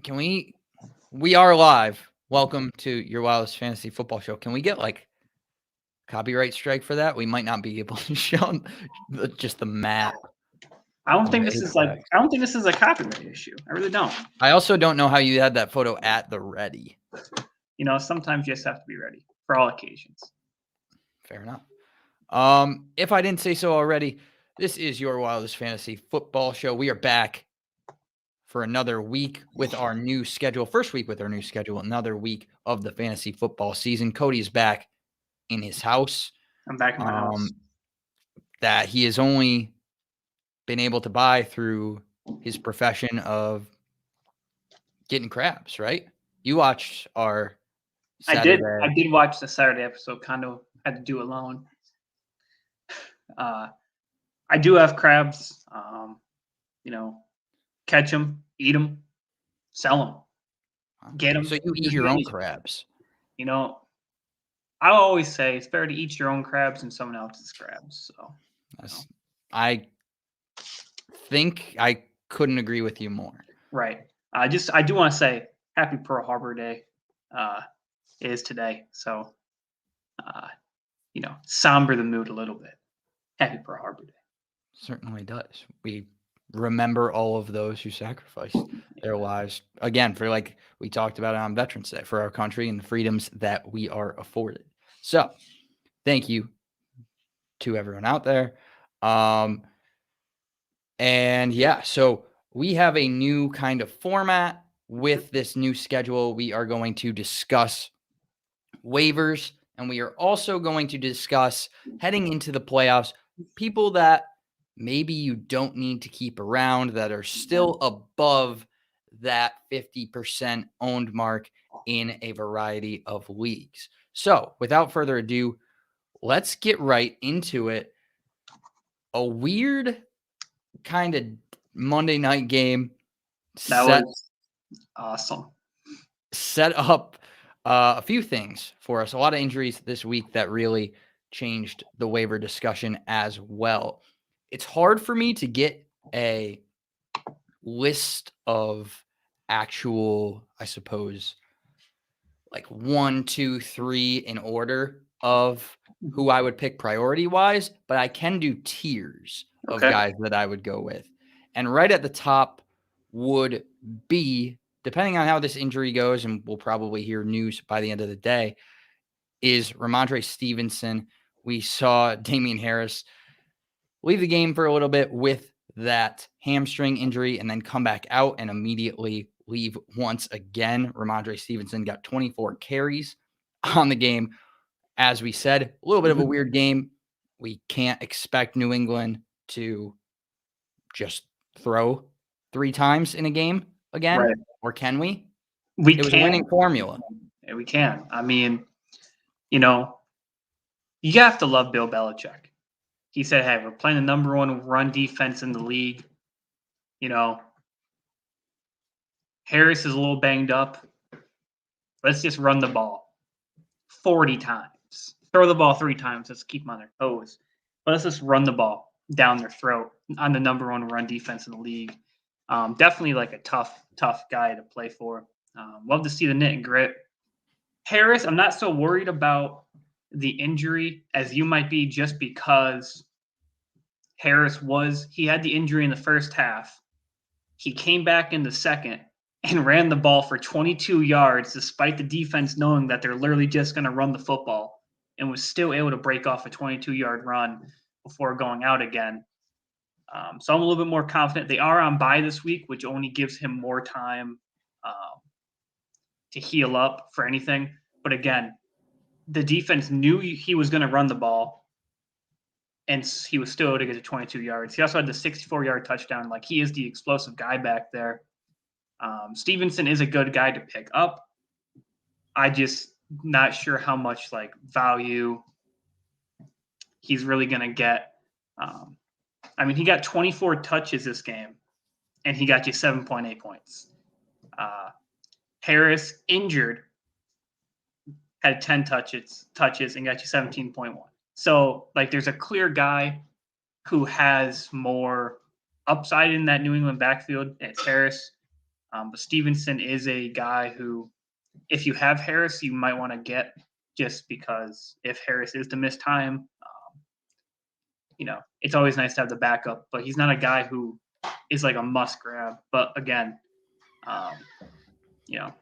we are live. Welcome to your wildest fantasy football show. Can we get like copyright strike for that? We might not be able to show just the map. I don't think this is a copyright issue. I really don't. I also don't know how you had that photo at the ready. Sometimes you just have to be ready for all occasions. Fair enough. If I didn't say so already, this is your wildest fantasy football show. We are back for another week with our new schedule. First week with our new schedule, another week of the fantasy football season. Cody is back in his house. I'm back in my house. That he has only been able to buy through his profession of getting crabs, right? You watched our Saturday. I did watch the Saturday episode, kind of had to do alone. I do have crabs, catch them, eat them, sell them, get them. So you eat your own crabs. I always say it's better to eat your own crabs than someone else's crabs. So I think I couldn't agree with you more. Right. I do want to say happy Pearl Harbor Day is today. So, somber the mood a little bit. Happy Pearl Harbor Day. Certainly does. We remember all of those who sacrificed their lives, again, for like we talked about on Veterans Day, for our country and the freedoms that we are afforded. So thank you to everyone out there. And yeah, so we have a new kind of format with this new schedule. We are going to discuss waivers, and we are also going to discuss heading into the playoffs, people that maybe you don't need to keep around that are still above that 50% owned mark in a variety of leagues. So without further ado, let's get right into it. A weird kind of Monday night game. That was awesome. Set up a few things for us. A lot of injuries this week that really changed the waiver discussion as well. It's hard for me to get a list of actual, I suppose, like 1, 2, 3 in order of who I would pick priority wise, but I can do tiers of guys that I would go with. And right at the top would be, depending on how this injury goes, and we'll probably hear news by the end of the day, is Ramondre Stevenson. We saw Damian Harris leave the game for a little bit with that hamstring injury and then come back out and immediately leave once again. Ramondre Stevenson got 24 carries on the game. As we said, a little bit of a weird game. We can't expect New England to just throw 3 times in a game again, right? Or can we? It was a winning formula. Yeah, we can. I mean, you have to love Bill Belichick. He said, hey, we're playing the number 1 run defense in the league. Harris is a little banged up. Let's just run the ball 40 times. Throw the ball 3 times. Let's keep them on their toes. But let's just run the ball down their throat on the number 1 run defense in the league. Definitely like a tough guy to play for. Love to see the knit and grit. Harris, I'm not so worried about the injury as you might be, just because Harris he had the injury in the first half. He came back in the second and ran the ball for 22 yards despite the defense knowing that they're literally just going to run the football, and was still able to break off a 22-yard run before going out again. So I'm a little bit more confident. They are on bye this week, which only gives him more time to heal up for anything. But again, the defense knew he was going to run the ball, and he was still able to get to 22 yards. He also had the 64-yard touchdown. Like, he is the explosive guy back there. Stevenson is a good guy to pick up. I just not sure how much value he's really going to get. He got 24 touches this game, and he got you 7.8 points. Harris, injured, had 10 touches and got you 17.1. So, there's a clear guy who has more upside in that New England backfield. It's Harris. But Stevenson is a guy who, if you have Harris, you might want to get, just because if Harris is to miss time, it's always nice to have the backup. But he's not a guy who is like a must grab. But again,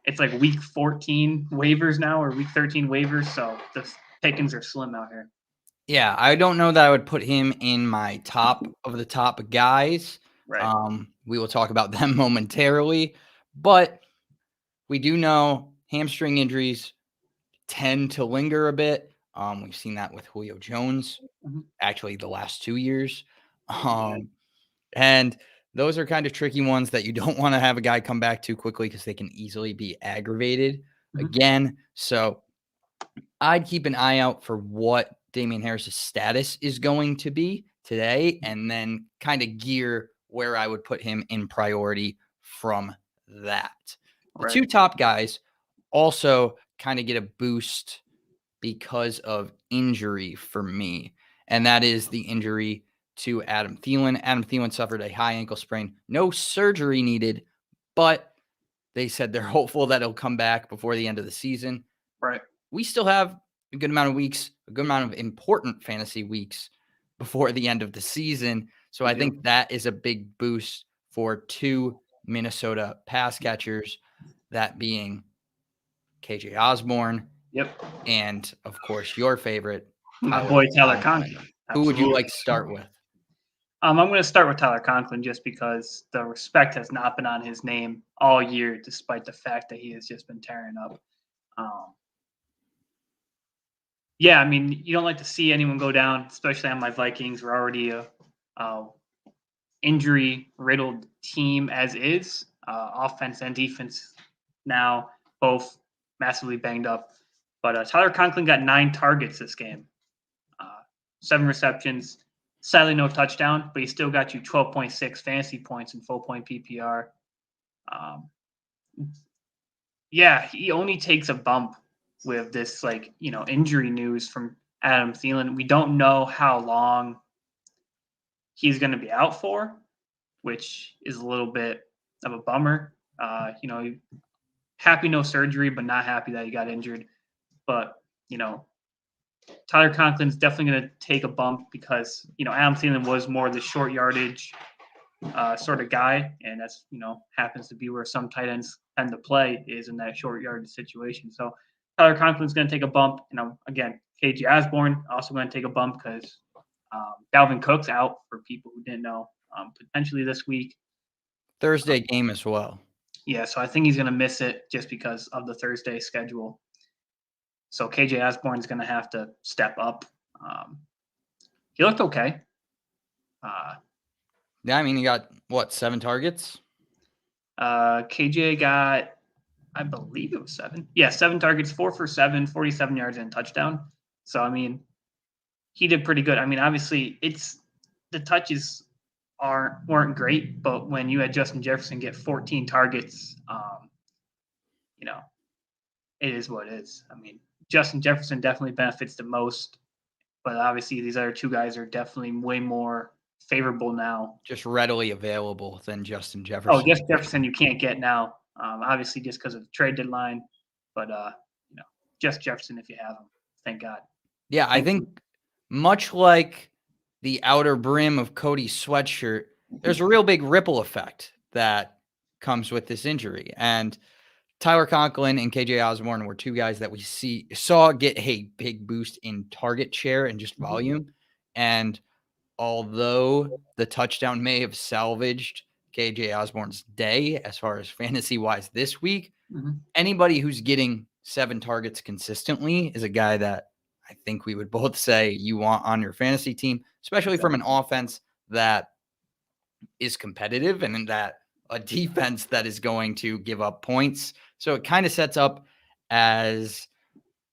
it's like week 14 waivers now, or week 13 waivers, so the pickings are slim out here. Yeah, I don't know that I would put him in my top of the top guys. Right. We will talk about them momentarily, but we do know hamstring injuries tend to linger a bit. We've seen that with Julio Jones, actually the last 2 years. And those are kind of tricky ones that you don't want to have a guy come back too quickly because they can easily be aggravated again. So I'd keep an eye out for what Damian Harris's status is going to be today, and then kind of gear where I would put him in priority from that. The two top guys also kind of get a boost because of injury for me, and that is the injury to Adam Thielen. Adam Thielen suffered a high ankle sprain, no surgery needed, but they said they're hopeful that he'll come back before the end of the season. Right. We still have a good amount of weeks, a good amount of important fantasy weeks before the end of the season. So I think that is a big boost for two Minnesota pass catchers, that being KJ Osborne. Yep. And of course, your favorite, my boy Tyler Conklin. Who would you like to start with? I'm going to start with Tyler Conklin, just because the respect has not been on his name all year, despite the fact that he has just been tearing up. Yeah, I mean, you don't like to see anyone go down, especially on my Vikings. We're already a injury-riddled team as is. Offense and defense now both massively banged up. But Tyler Conklin got 9 targets this game, 7 receptions. Sadly, no touchdown, but he still got you 12.6 fantasy points in full-point PPR. Yeah, he only takes a bump with this, injury news from Adam Thielen. We don't know how long he's going to be out for, which is a little bit of a bummer. Happy no surgery, but not happy that he got injured. But, Tyler Conklin's definitely going to take a bump because, Adam Thielen was more the short yardage sort of guy. And that's, happens to be where some tight ends tend to play, is in that short yardage situation. So Tyler Conklin's going to take a bump. Again, KJ Osborne also going to take a bump because Dalvin Cook's out, for people who didn't know, potentially this week. Thursday game as well. Yeah, so I think he's going to miss it just because of the Thursday schedule. So KJ Osborne's going to have to step up. He looked okay. Yeah, I mean, he got, 7 targets? KJ got, I believe it was 7. Yeah, 7 targets, 4 for 7, 47 yards and a touchdown. So, I mean, he did pretty good. I mean, obviously, the touches weren't great, but when you had Justin Jefferson get 14 targets, it is what it is. I mean, Justin Jefferson definitely benefits the most, but obviously these other two guys are definitely way more favorable now. Just readily available than Justin Jefferson. Oh, just Jefferson you can't get now, obviously just because of the trade deadline, but just Jefferson if you have him. Thank God. Yeah, I think much like the outer brim of Cody's sweatshirt, there's a real big ripple effect that comes with this injury. And Tyler Conklin and KJ Osborne were two guys that we saw get a big boost in target share and just volume. And although the touchdown may have salvaged KJ Osborne's day as far as fantasy-wise this week, anybody who's getting 7 targets consistently is a guy that I think we would both say you want on your fantasy team, especially from an offense that is competitive and that a defense that is going to give up points. So it kind of sets up as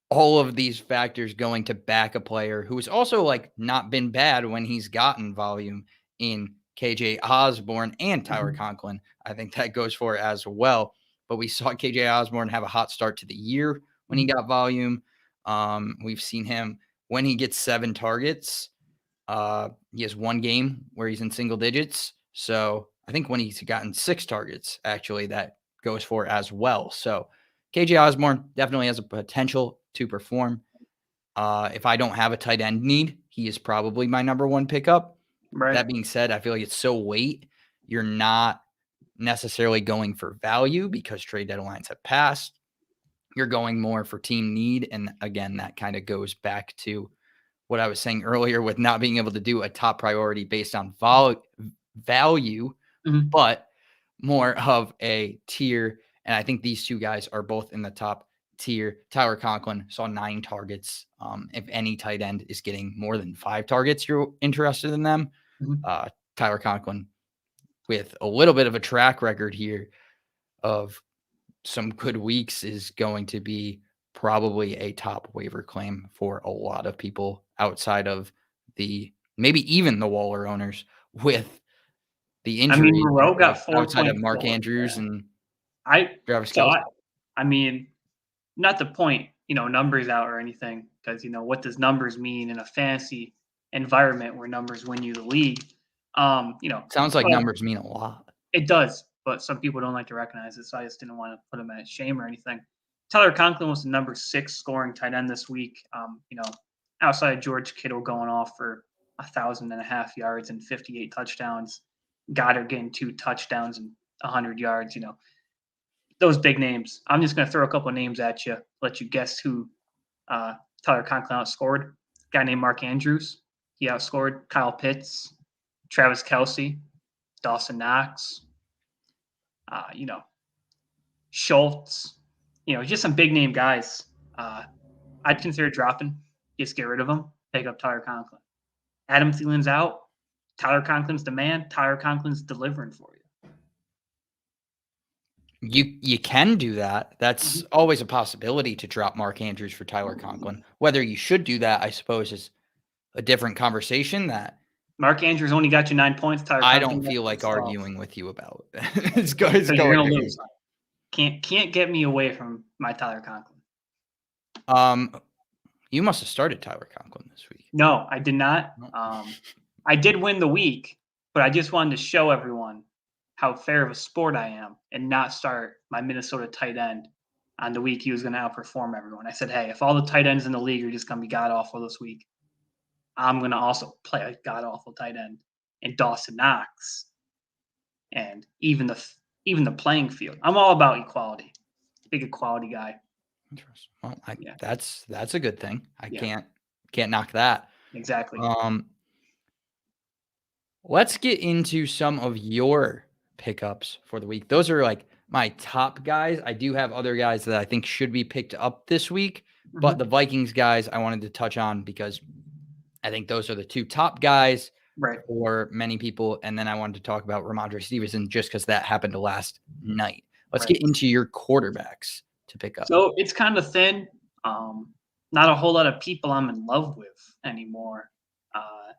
all of these factors going to back a player who has also not been bad when he's gotten volume in KJ Osborne and Tyler Conklin. I think that goes for as well. But we saw KJ Osborne have a hot start to the year when he got volume. We've seen him when he gets 7 targets. He has 1 game where he's in single digits. So I think when he's gotten 6 targets, actually, that goes for as well. So KJ Osborne definitely has a potential to perform. If I don't have a tight end need, he is probably my number one pickup. Right. That being said, I feel like it's so late. You're not necessarily going for value because trade deadlines have passed. You're going more for team need. And again, that kind of goes back to what I was saying earlier with not being able to do a top priority based on value, but more of a tier. And I think these two guys are both in the top tier. Tyler Conklin saw 9 targets. If any tight end is getting more than 5 targets, you're interested in them. Tyler Conklin, with a little bit of a track record here of some good weeks, is going to be probably a top waiver claim for a lot of people outside of maybe even the Waller owners with the injury. Moreau got 4 outside of Mark Andrews and Travis Kelce. I mean, not to point, numbers out or anything, because, what does numbers mean in a fantasy environment where numbers win you the league? Sounds like numbers mean a lot. It does, but some people don't like to recognize it, so I just didn't want to put them at shame or anything. Tyler Conklin was the number 6 scoring tight end this week. Outside of George Kittle going off for 1,500 yards and 58 touchdowns, Goddard getting 2 touchdowns and 100 yards, those big names. I'm just going to throw a couple of names at you, let you guess who Tyler Conklin outscored. A guy named Mark Andrews. He outscored Kyle Pitts, Travis Kelce, Dawson Knox, Schultz, just some big name guys. I'd consider dropping, just get rid of them, pick up Tyler Conklin. Adam Thielen's out. Tyler Conklin's the man. Tyler Conklin's delivering for you. You can do that. That's always a possibility to drop Mark Andrews for Tyler Conklin. Whether you should do that, I suppose, is a different conversation. That Mark Andrews only got you 9 points. Tyler I Conklin don't feel like arguing with you about. It's going to lose. Can't get me away from my Tyler Conklin. You must have started Tyler Conklin this week. No, I did not. I did win the week, but I just wanted to show everyone how fair of a sport I am and not start my Minnesota tight end on the week he was going to outperform everyone. I said, hey, if all the tight ends in the league are just going to be god-awful this week, I'm going to also play a god-awful tight end in Dawson Knox and even the playing field. I'm all about equality. Big equality guy. Interesting. Well, that's a good thing. I can't knock that. Exactly. Let's get into some of your pickups for the week. Those are like my top guys. I do have other guys that I think should be picked up this week, but the Vikings guys I wanted to touch on because I think those are the 2 top guys for many people. And then I wanted to talk about Ramondre Stevenson just because that happened last night. Let's get into your quarterbacks to pick up. So it's kind of thin. Not a whole lot of people I'm in love with anymore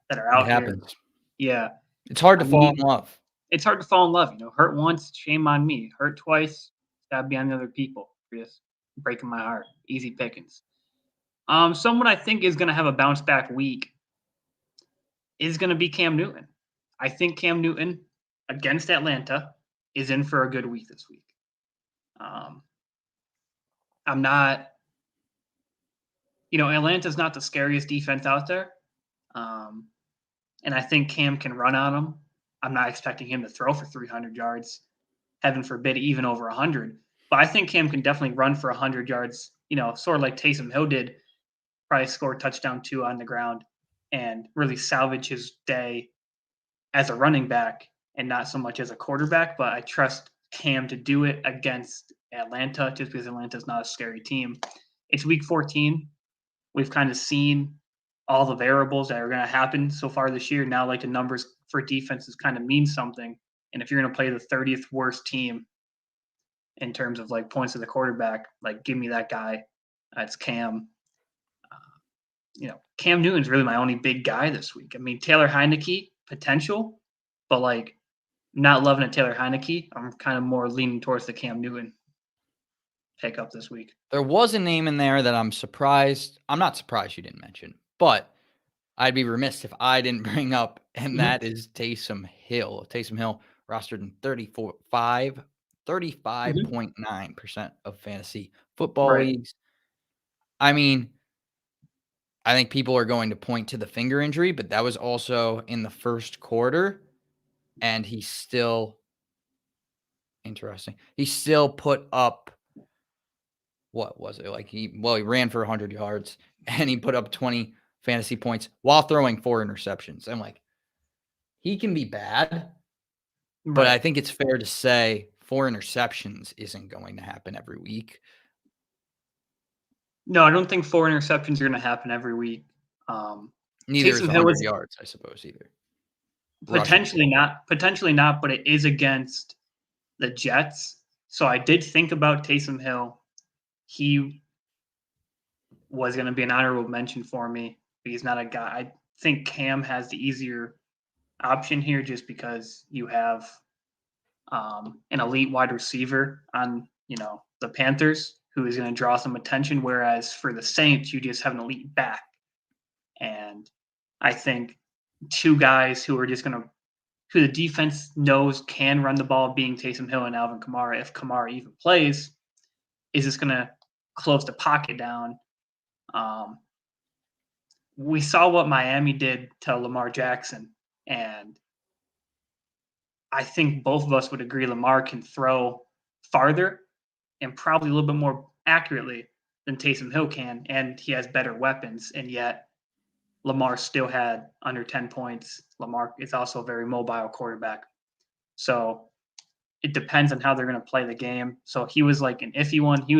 that are out here. Yeah. It's hard to fall in love. It's hard to fall in love. Hurt once, shame on me. Hurt twice, gotta be on the other people. Just breaking my heart. Easy pickings. Someone I think is going to have a bounce back week is going to be Cam Newton. I think Cam Newton against Atlanta is in for a good week this week. I'm not, Atlanta's not the scariest defense out there. And I think Cam can run on him. I'm not expecting him to throw for 300 yards, heaven forbid, even over 100. But I think Cam can definitely run for 100 yards, sort of like Taysom Hill did, probably score a touchdown 2 on the ground and really salvage his day as a running back and not so much as a quarterback. But I trust Cam to do it against Atlanta just because Atlanta's not a scary team. It's week 14. We've kind of seen all the variables that are going to happen so far this year. Now, like the numbers for defenses kind of mean something. And if you're going to play the 30th worst team in terms of like points of the quarterback, like give me that guy. It's Cam. Cam Newton's really my only big guy this week. I mean, Taylor Heineke, potential, but like not loving it Taylor Heineke. I'm kind of more leaning towards the Cam Newton pickup this week. There was a name in there that I'm surprised. I'm not surprised you didn't mention, but I'd be remiss if I didn't bring up, and that is Taysom Hill. Taysom Hill rostered in 35 35.9% of fantasy football Right. leagues. I mean, I think people are going to point to the finger injury, but that was also in the first quarter, and he still put up, what was it? Like he ran for 100 yards and he put up 20 fantasy points while throwing 4 interceptions. I'm like, he can be bad, but I Right. think it's fair to say 4 interceptions isn't going to happen every week. No, I don't think 4 interceptions are going to happen every week. Neither is Taysom Hill 100 is yards, I suppose, either. Rushing. potentially not, but it is against the Jets. So I did think about Taysom Hill. He was going to be an honorable mention for me, but he's not a guy. I think Cam has the easier option here just because you have an elite wide receiver on, the Panthers who is going to draw some attention, whereas for the Saints, you just have an elite back. And I think 2 guys who the defense knows can run the ball, being Taysom Hill and Alvin Kamara, if Kamara even plays, is just going to close the pocket down. We saw what Miami did to Lamar Jackson, and I think both of us would agree Lamar can throw farther and probably a little bit more accurately than Taysom Hill can, and he has better weapons, and yet Lamar still had under 10 points. Lamar is also a very mobile quarterback. So it depends on how they're going to play the game. So he was like an iffy one. He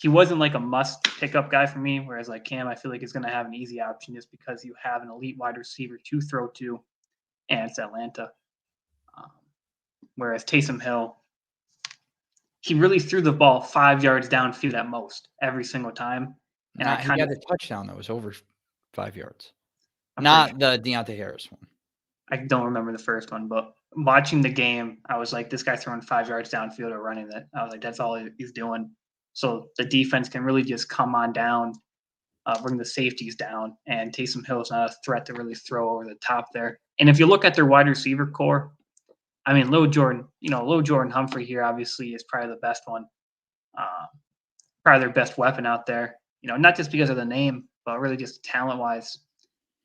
wasn't like a must pickup guy for me, whereas like Cam, I feel like is going to have an easy option just because you have an elite wide receiver to throw to, and it's Atlanta. Whereas Taysom Hill, he really threw the ball 5 yards downfield at most every single time. And He got a touchdown that was over 5 yards. Not the Deontay Harris one. I don't remember the first one, but watching the game, I was like, this guy's throwing 5 yards downfield or running it. I was like, that's all he's doing. So the defense can really just come on down, bring the safeties down, and Taysom Hill is not a threat to really throw over the top there. And if you look at their wide receiver core, I mean, Lil Jordan Humphrey here obviously is probably the best one, probably their best weapon out there. Not just because of the name, but really just talent-wise.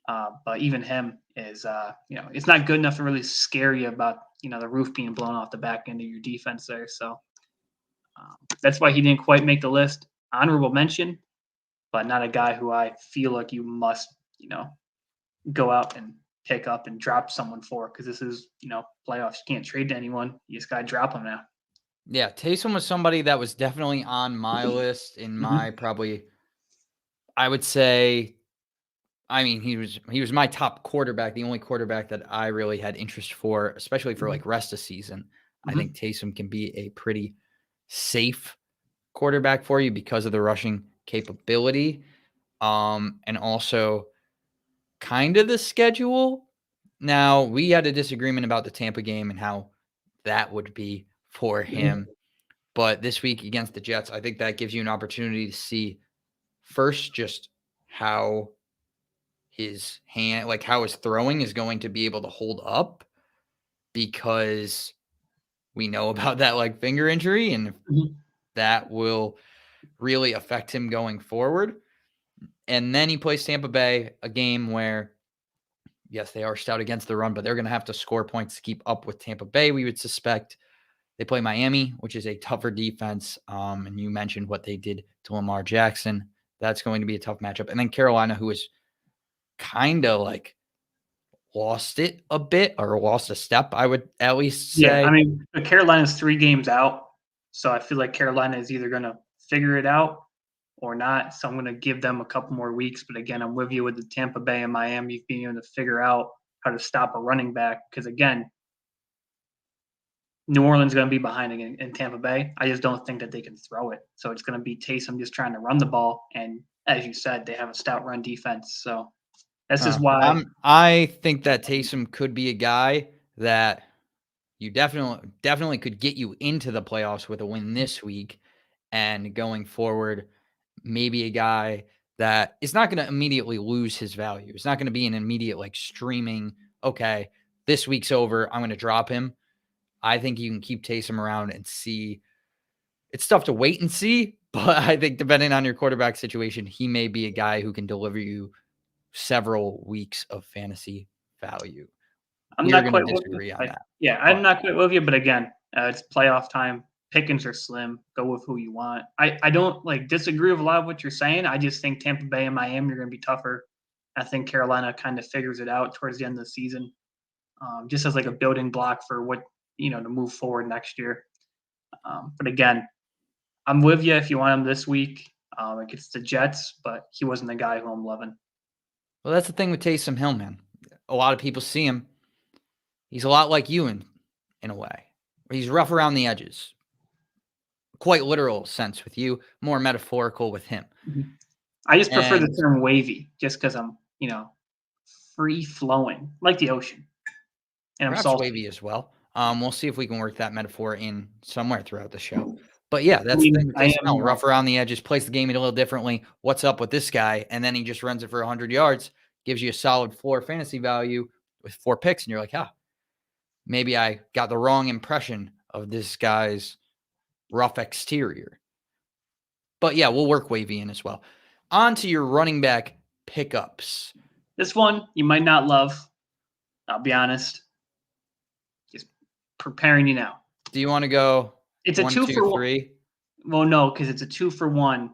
But even him is, it's not good enough to really scare you about, the roof being blown off the back end of your defense there. So that's why he didn't quite make the list. Honorable mention, but not a guy who I feel like you must, go out and pick up and drop someone for, because this is, playoffs. You can't trade to anyone. You just got to drop them now. Yeah, Taysom was somebody that was definitely on my list in my probably, I would say, I mean, he was my top quarterback, the only quarterback that I really had interest for, especially for like rest of season. I think Taysom can be a pretty safe quarterback for you because of the rushing capability. And also kind of the schedule. Now, we had a disagreement about the Tampa game and how that would be for him. But this week against the Jets, I think that gives you an opportunity to see first just how his how his throwing is going to be able to hold up, because we know about that like finger injury, and that will really affect him going forward. And then he plays Tampa Bay, a game where, yes, they are stout against the run, but they're going to have to score points to keep up with Tampa Bay, we would suspect. They play Miami, which is a tougher defense. And you mentioned what they did to Lamar Jackson. That's going to be a tough matchup. And then Carolina, who is kind of like lost it a bit, or lost a step, I would at least say. Yeah, I mean, Carolina's 3 games out, so I feel like Carolina is either going to figure it out or not. So I'm going to give them a couple more weeks. But again, I'm with you with the Tampa Bay and Miami being able to figure out how to stop a running back. Because again, New Orleans is going to be behind in Tampa Bay. I just don't think that they can throw it. So it's going to be Taysom just trying to run the ball. And as you said, they have a stout run defense. So this is why I think that Taysom could be a guy that you definitely could get you into the playoffs with a win this week, and going forward, maybe a guy that is not going to immediately lose his value. It's not going to be an immediate like streaming, okay, this week's over, I'm going to drop him. I think you can keep Taysom around and see. It's tough to wait and see, but I think depending on your quarterback situation, he may be a guy who can deliver you several weeks of fantasy value. I'm We are not going to quite with you. disagree on that. Yeah, I'm not quite with you, but again, it's playoff time. Pickings are slim. Go with who you want. I don't disagree with a lot of what you're saying. I just think Tampa Bay and Miami are going to be tougher. I think Carolina kind of figures it out towards the end of the season, just as a building block for what to move forward next year. But again, I'm with you if you want him this week against the Jets, but he wasn't the guy who I'm loving. Well, that's the thing with Taysom Hill, man. A lot of people see him. He's a lot like you in a way. He's rough around the edges. Quite literal sense with you, more metaphorical with him. Mm-hmm. I just prefer the term wavy just because I'm, free flowing like the ocean. And perhaps I'm wavy as well. We'll see if we can work that metaphor in somewhere throughout the show. But yeah, that's the thing with Taysom Hill. Rough around the edges, plays the game a little differently. What's up with this guy? And then he just runs it for 100 yards, gives you a solid floor fantasy value with 4 picks. And you're like, maybe I got the wrong impression of this guy's rough exterior. But yeah, we'll work wavy in as well. On to your running back pickups. This one you might not love. I'll be honest. Just preparing you now. Do you want to go? It's a 2 for 3. Well, no, because it's a 2 for 1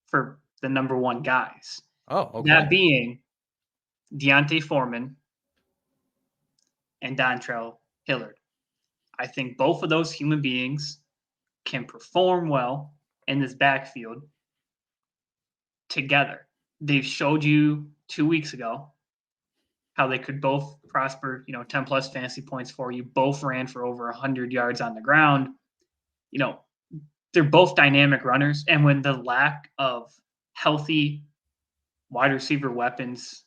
for the number 1 guys. Oh, okay. That being Deontay Foreman and Dontrell Hilliard. I think both of those human beings can perform well in this backfield together. They've showed you 2 weeks ago how they could both prosper, 10 plus fantasy points for you. Both ran for over 100 yards on the ground. They're both dynamic runners. And when the lack of healthy wide receiver weapons,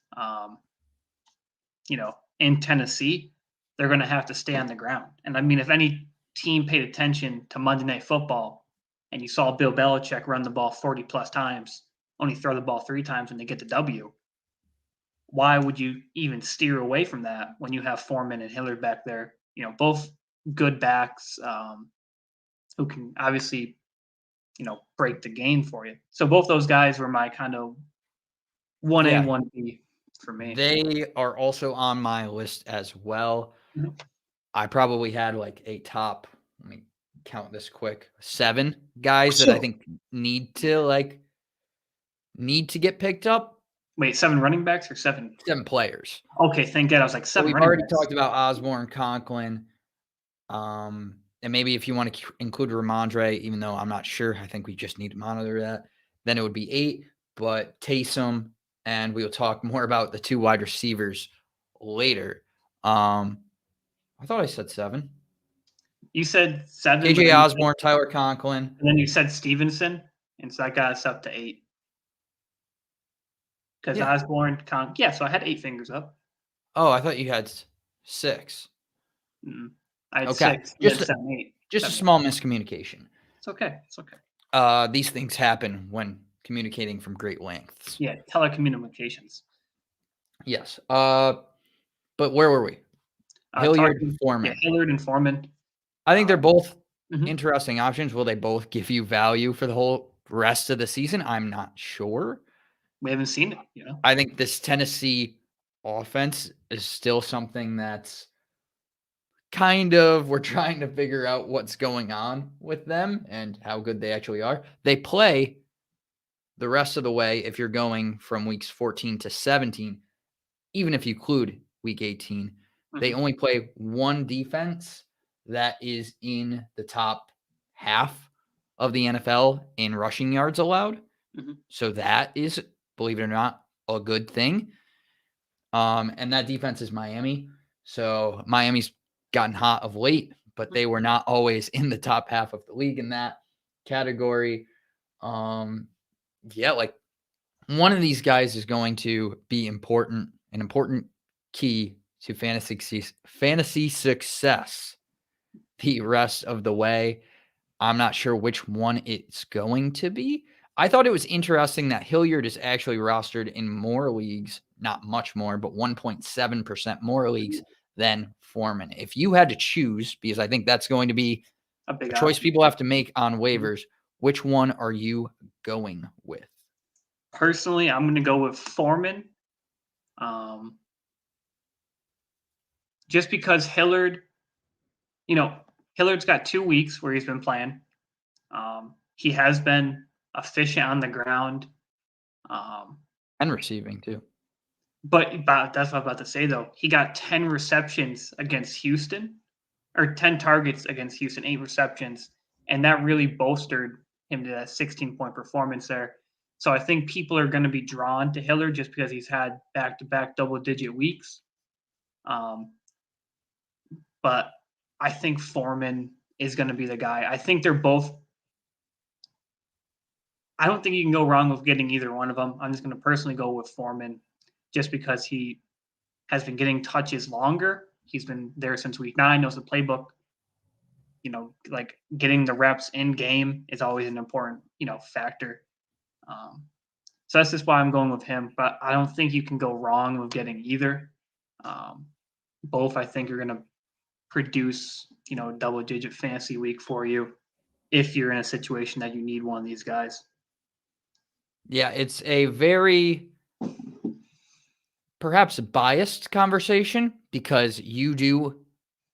in Tennessee, they're going to have to stay on the ground. And I mean, if any team paid attention to Monday Night Football and you saw Bill Belichick run the ball 40 plus times, only throw the ball 3 times when they get the W, why would you even steer away from that when you have Foreman and Hilliard back there? Both good backs who can obviously, break the game for you. So both those guys were my kind of 1A, 1B for me. They are also on my list as well. Mm-hmm. I probably had a top, let me count this quick, 7 guys that I think need to get picked up. Wait, 7 running backs or 7? 7 players. Okay, thank God. I was like 7 we've running already backs. Talked about Osborne, Conklin, and maybe if you want to include Ramondre, even though I'm not sure, I think we just need to monitor that. Then it would be 8, but Taysom, and we'll talk more about the 2 wide receivers later. I thought I said 7. You said 7. KJ Osborne, Tyler Conklin. And then you said Stevenson, and so that got us up to 8. Because Osborne, so I had 8 fingers up. Oh, I thought you had 6. I had 6. Just 7, 8. Just 7. A small miscommunication. It's okay. It's okay. These things happen when communicating from great lengths. Yeah, telecommunications. Yes. But where were we? Hilliard and Foreman. Yeah, Hilliard and Foreman. I think they're both interesting options. Will they both give you value for the whole rest of the season? I'm not sure. We haven't seen it, I think this Tennessee offense is still something that's we're trying to figure out what's going on with them and how good they actually are. They play the rest of the way if you're going from weeks 14 to 17, even if you include week 18, they only play one defense that is in the top half of the NFL in rushing yards allowed. So that is, believe it or not, a good thing. And that defense is Miami. So Miami's gotten hot of late, but they were not always in the top half of the league in that category. One of these guys is going to be an important key to fantasy success the rest of the way. I'm not sure which one it's going to be. I thought it was interesting that Hilliard is actually rostered in more leagues, not much more, but 1.7% more leagues than Foreman. If you had to choose, because I think that's going to be A big a choice option. people have to make on waivers, which one are you going with? Personally, I'm going to go with Foreman. Just because Hillard's got 2 weeks where he's been playing. He has been efficient on the ground. And receiving too. But that's what I'm about to say, though. He got 10 receptions against Houston, or 10 targets against Houston, 8 receptions. And that really bolstered him to that 16-point performance there. So I think people are going to be drawn to Hillard just because he's had back-to-back double-digit weeks. But I think Foreman is going to be the guy. I think they're both. I don't think you can go wrong with getting either one of them. I'm just going to personally go with Foreman just because he has been getting touches longer. He's been there since week 9, knows the playbook. Like getting the reps in game is always an important, factor. So that's just why I'm going with him. But I don't think you can go wrong with getting either. Both, I think, are going to produce, a double-digit fantasy week for you if you're in a situation that you need one of these guys. Yeah, it's a very perhaps biased conversation because you do,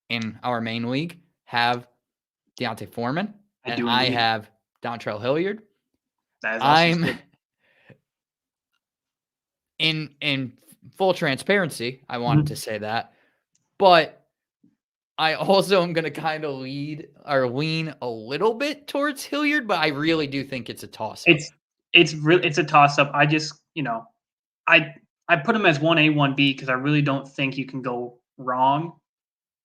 in our main league, have Deontay Foreman, and I have Dontrell Hilliard. That is I'm good. in full transparency, I wanted to say that, but I also am going to kind of lean a little bit towards Hilliard, but I really do think it's a toss-up. It's a toss-up. I just, I put him as 1A, 1B because I really don't think you can go wrong.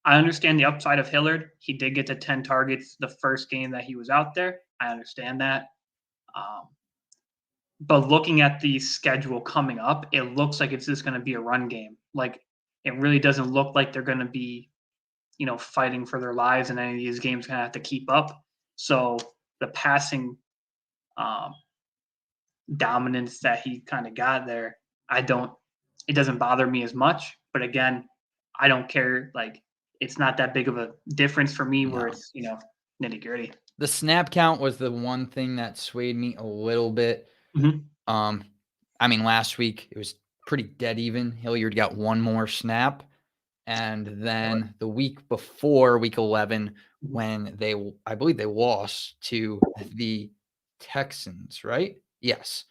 I understand the upside of Hilliard. He did get to 10 targets the first game that he was out there. I understand that. But looking at the schedule coming up, it looks like it's just going to be a run game. Like, it really doesn't look like they're going to be, fighting for their lives in any of these games, going to have to keep up. So the passing dominance that he kind of got there, it doesn't bother me as much. But again, I don't care. Like, it's not that big of a difference for me where it's, nitty gritty. The snap count was the one thing that swayed me a little bit. I mean, last week it was pretty dead even. Hilliard got one more snap. And then the week before, week 11, when I believe they lost to the Texans, right? Yes.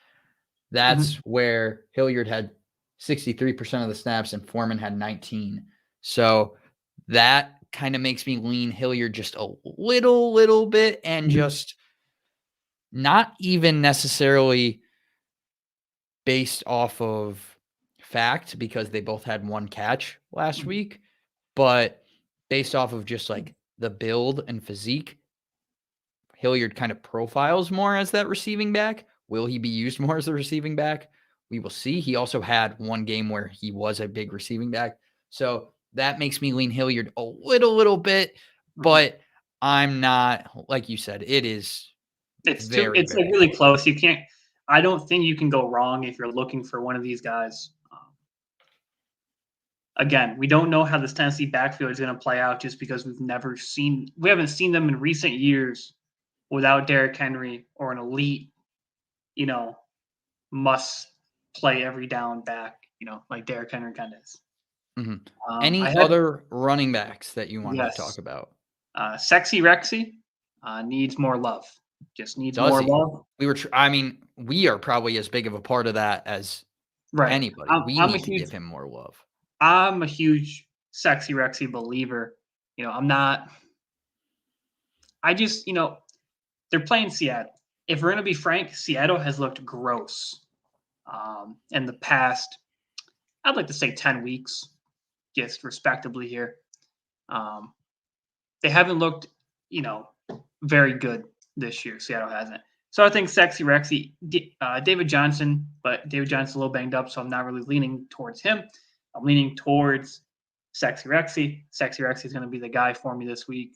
That's where Hilliard had 63% of the snaps and Foreman had 19. So that kind of makes me lean Hilliard just a little bit and just not even necessarily based off of fact because they both had one catch last week, but based off of just like the build and physique, Hilliard kind of profiles more as that receiving back. Will he be used more as a receiving back? We will see. He also had one game where he was a big receiving back. So that makes me lean Hilliard a little bit, but I'm not, like you said, it's really close. I don't think you can go wrong if you're looking for one of these guys. Again, we don't know how this Tennessee backfield is going to play out just because we haven't seen them in recent years without Derrick Henry or an elite, must play every down back, like Derrick Henry kind of is. Any other running backs that you wanted to talk about? Sexy Rexy needs more love. Just needs more love. We are probably as big of a part of that as anybody. We need to give him more love. I'm a huge Sexy Rexy believer. They're playing Seattle. If we're going to be frank, Seattle has looked gross in the past, I'd like to say 10 weeks, just respectably here. They haven't looked, very good this year. Seattle hasn't. So I think Sexy Rexy, David Johnson, but David Johnson's a little banged up, so I'm not really leaning towards him. I'm leaning towards Sexy Rexy. Sexy Rexy is going to be the guy for me this week.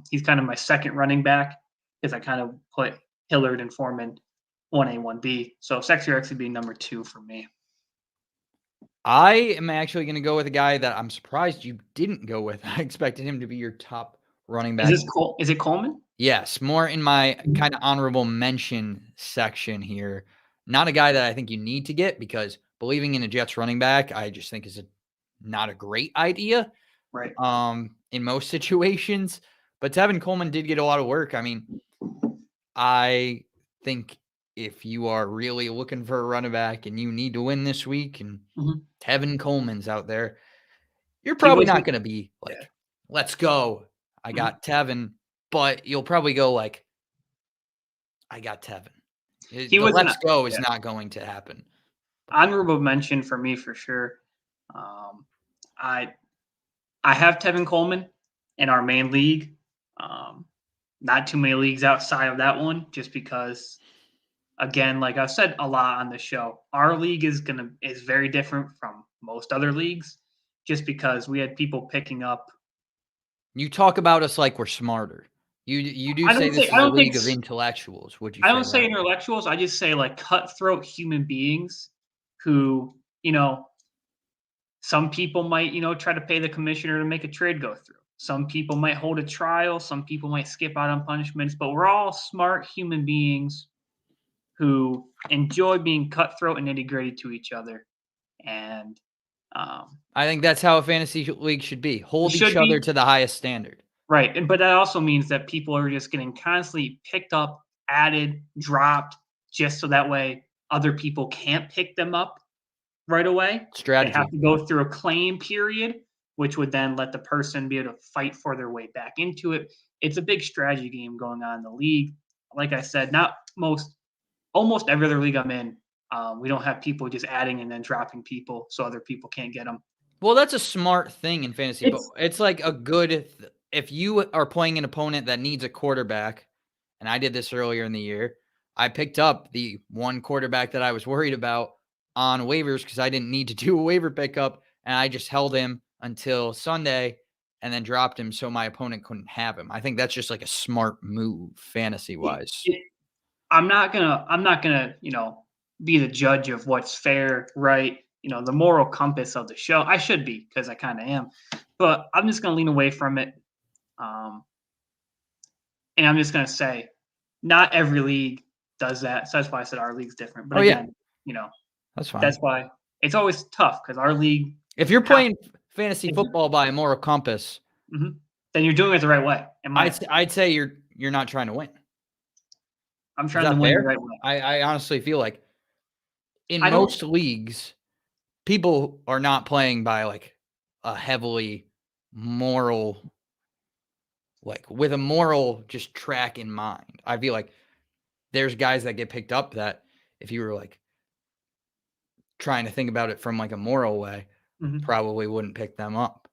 He's kind of my second running back because I kind of put Hilliard and Foreman 1A, 1B. So Sexy Rexy being number 2 for me. I am actually going to go with a guy that I'm surprised you didn't go with. I expected him to be your top running back. Is it Coleman? Yes, more in my kind of honorable mention section here. Not a guy that I think you need to get because believing in a Jets running back, I just think is not a great idea. Right. In most situations. But Devin Coleman did get a lot of work. I mean, I think if you are really looking for a running back and you need to win this week and Devin Coleman's out there, you're probably not going to be like, let's go. I got Tevin, but you'll probably go like, I got Tevin. Let's go is not going to happen. Honorable mention for me for sure. I have Tevin Coleman in our main league. Not too many leagues outside of that one, just because, again, like I've said a lot on the show, our league is very different from most other leagues, just because we had people picking up. You talk about us like we're smarter. You do say this is a league of intellectuals. Would you? I don't say intellectuals. I just say like cutthroat human beings who, some people might, try to pay the commissioner to make a trade go through. Some people might hold a trial. Some people might skip out on punishments. But we're all smart human beings who enjoy being cutthroat and nitty-gritty to each other. And I think that's how a fantasy league should be. Hold each other to the highest standard. Right. But that also means that people are just getting constantly picked up, added, dropped, just so that way other people can't pick them up right away. Strategy. They have to go through a claim period, which would then let the person be able to fight for their way back into it. It's a big strategy game going on in the league. Like I said, almost every other league I'm in, we don't have people just adding and then dropping people so other people can't get them. Well, that's a smart thing in fantasy. It's like a good if you are playing an opponent that needs a quarterback, and I did this earlier in the year, I picked up the one quarterback that I was worried about on waivers because I didn't need to do a waiver pickup, and I just held him until Sunday and then dropped him so my opponent couldn't have him. I think that's just like a smart move fantasy-wise. I'm not gonna, be the judge of what's fair, right? The moral compass of the show. I should be because I kind of am, but I'm just gonna lean away from it. And I'm just gonna say, not every league does that. So that's why I said our league's different. But again, that's fine. That's why it's always tough because our league. If you're playing fantasy football by a moral compass, then you're doing it the right way. I'd say you're not trying to win. I'm trying to win the right way. I honestly feel like in most leagues, people are not playing by like a heavily moral, like with a moral just track in mind. I feel like there's guys that get picked up that if you were like trying to think about it from like a moral way, probably wouldn't pick them up.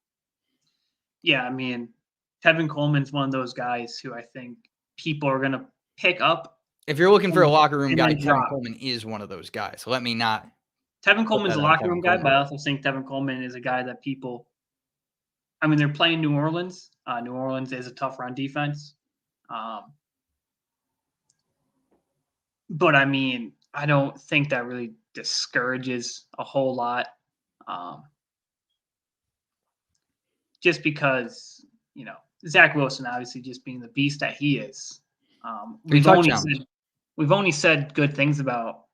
Yeah, I mean, Devin Coleman's one of those guys who I think people are going to pick up. If you're looking for a locker room guy, Devin Coleman is one of those guys. So let me not. Devin Coleman's a locker room guy, but I also think Devin Coleman is a guy that people. I mean, they're playing New Orleans. New Orleans is a tough run defense. But I mean, I don't think that really discourages a whole lot. Just because, Zach Wilson obviously just being the beast that he is. We've only said good things about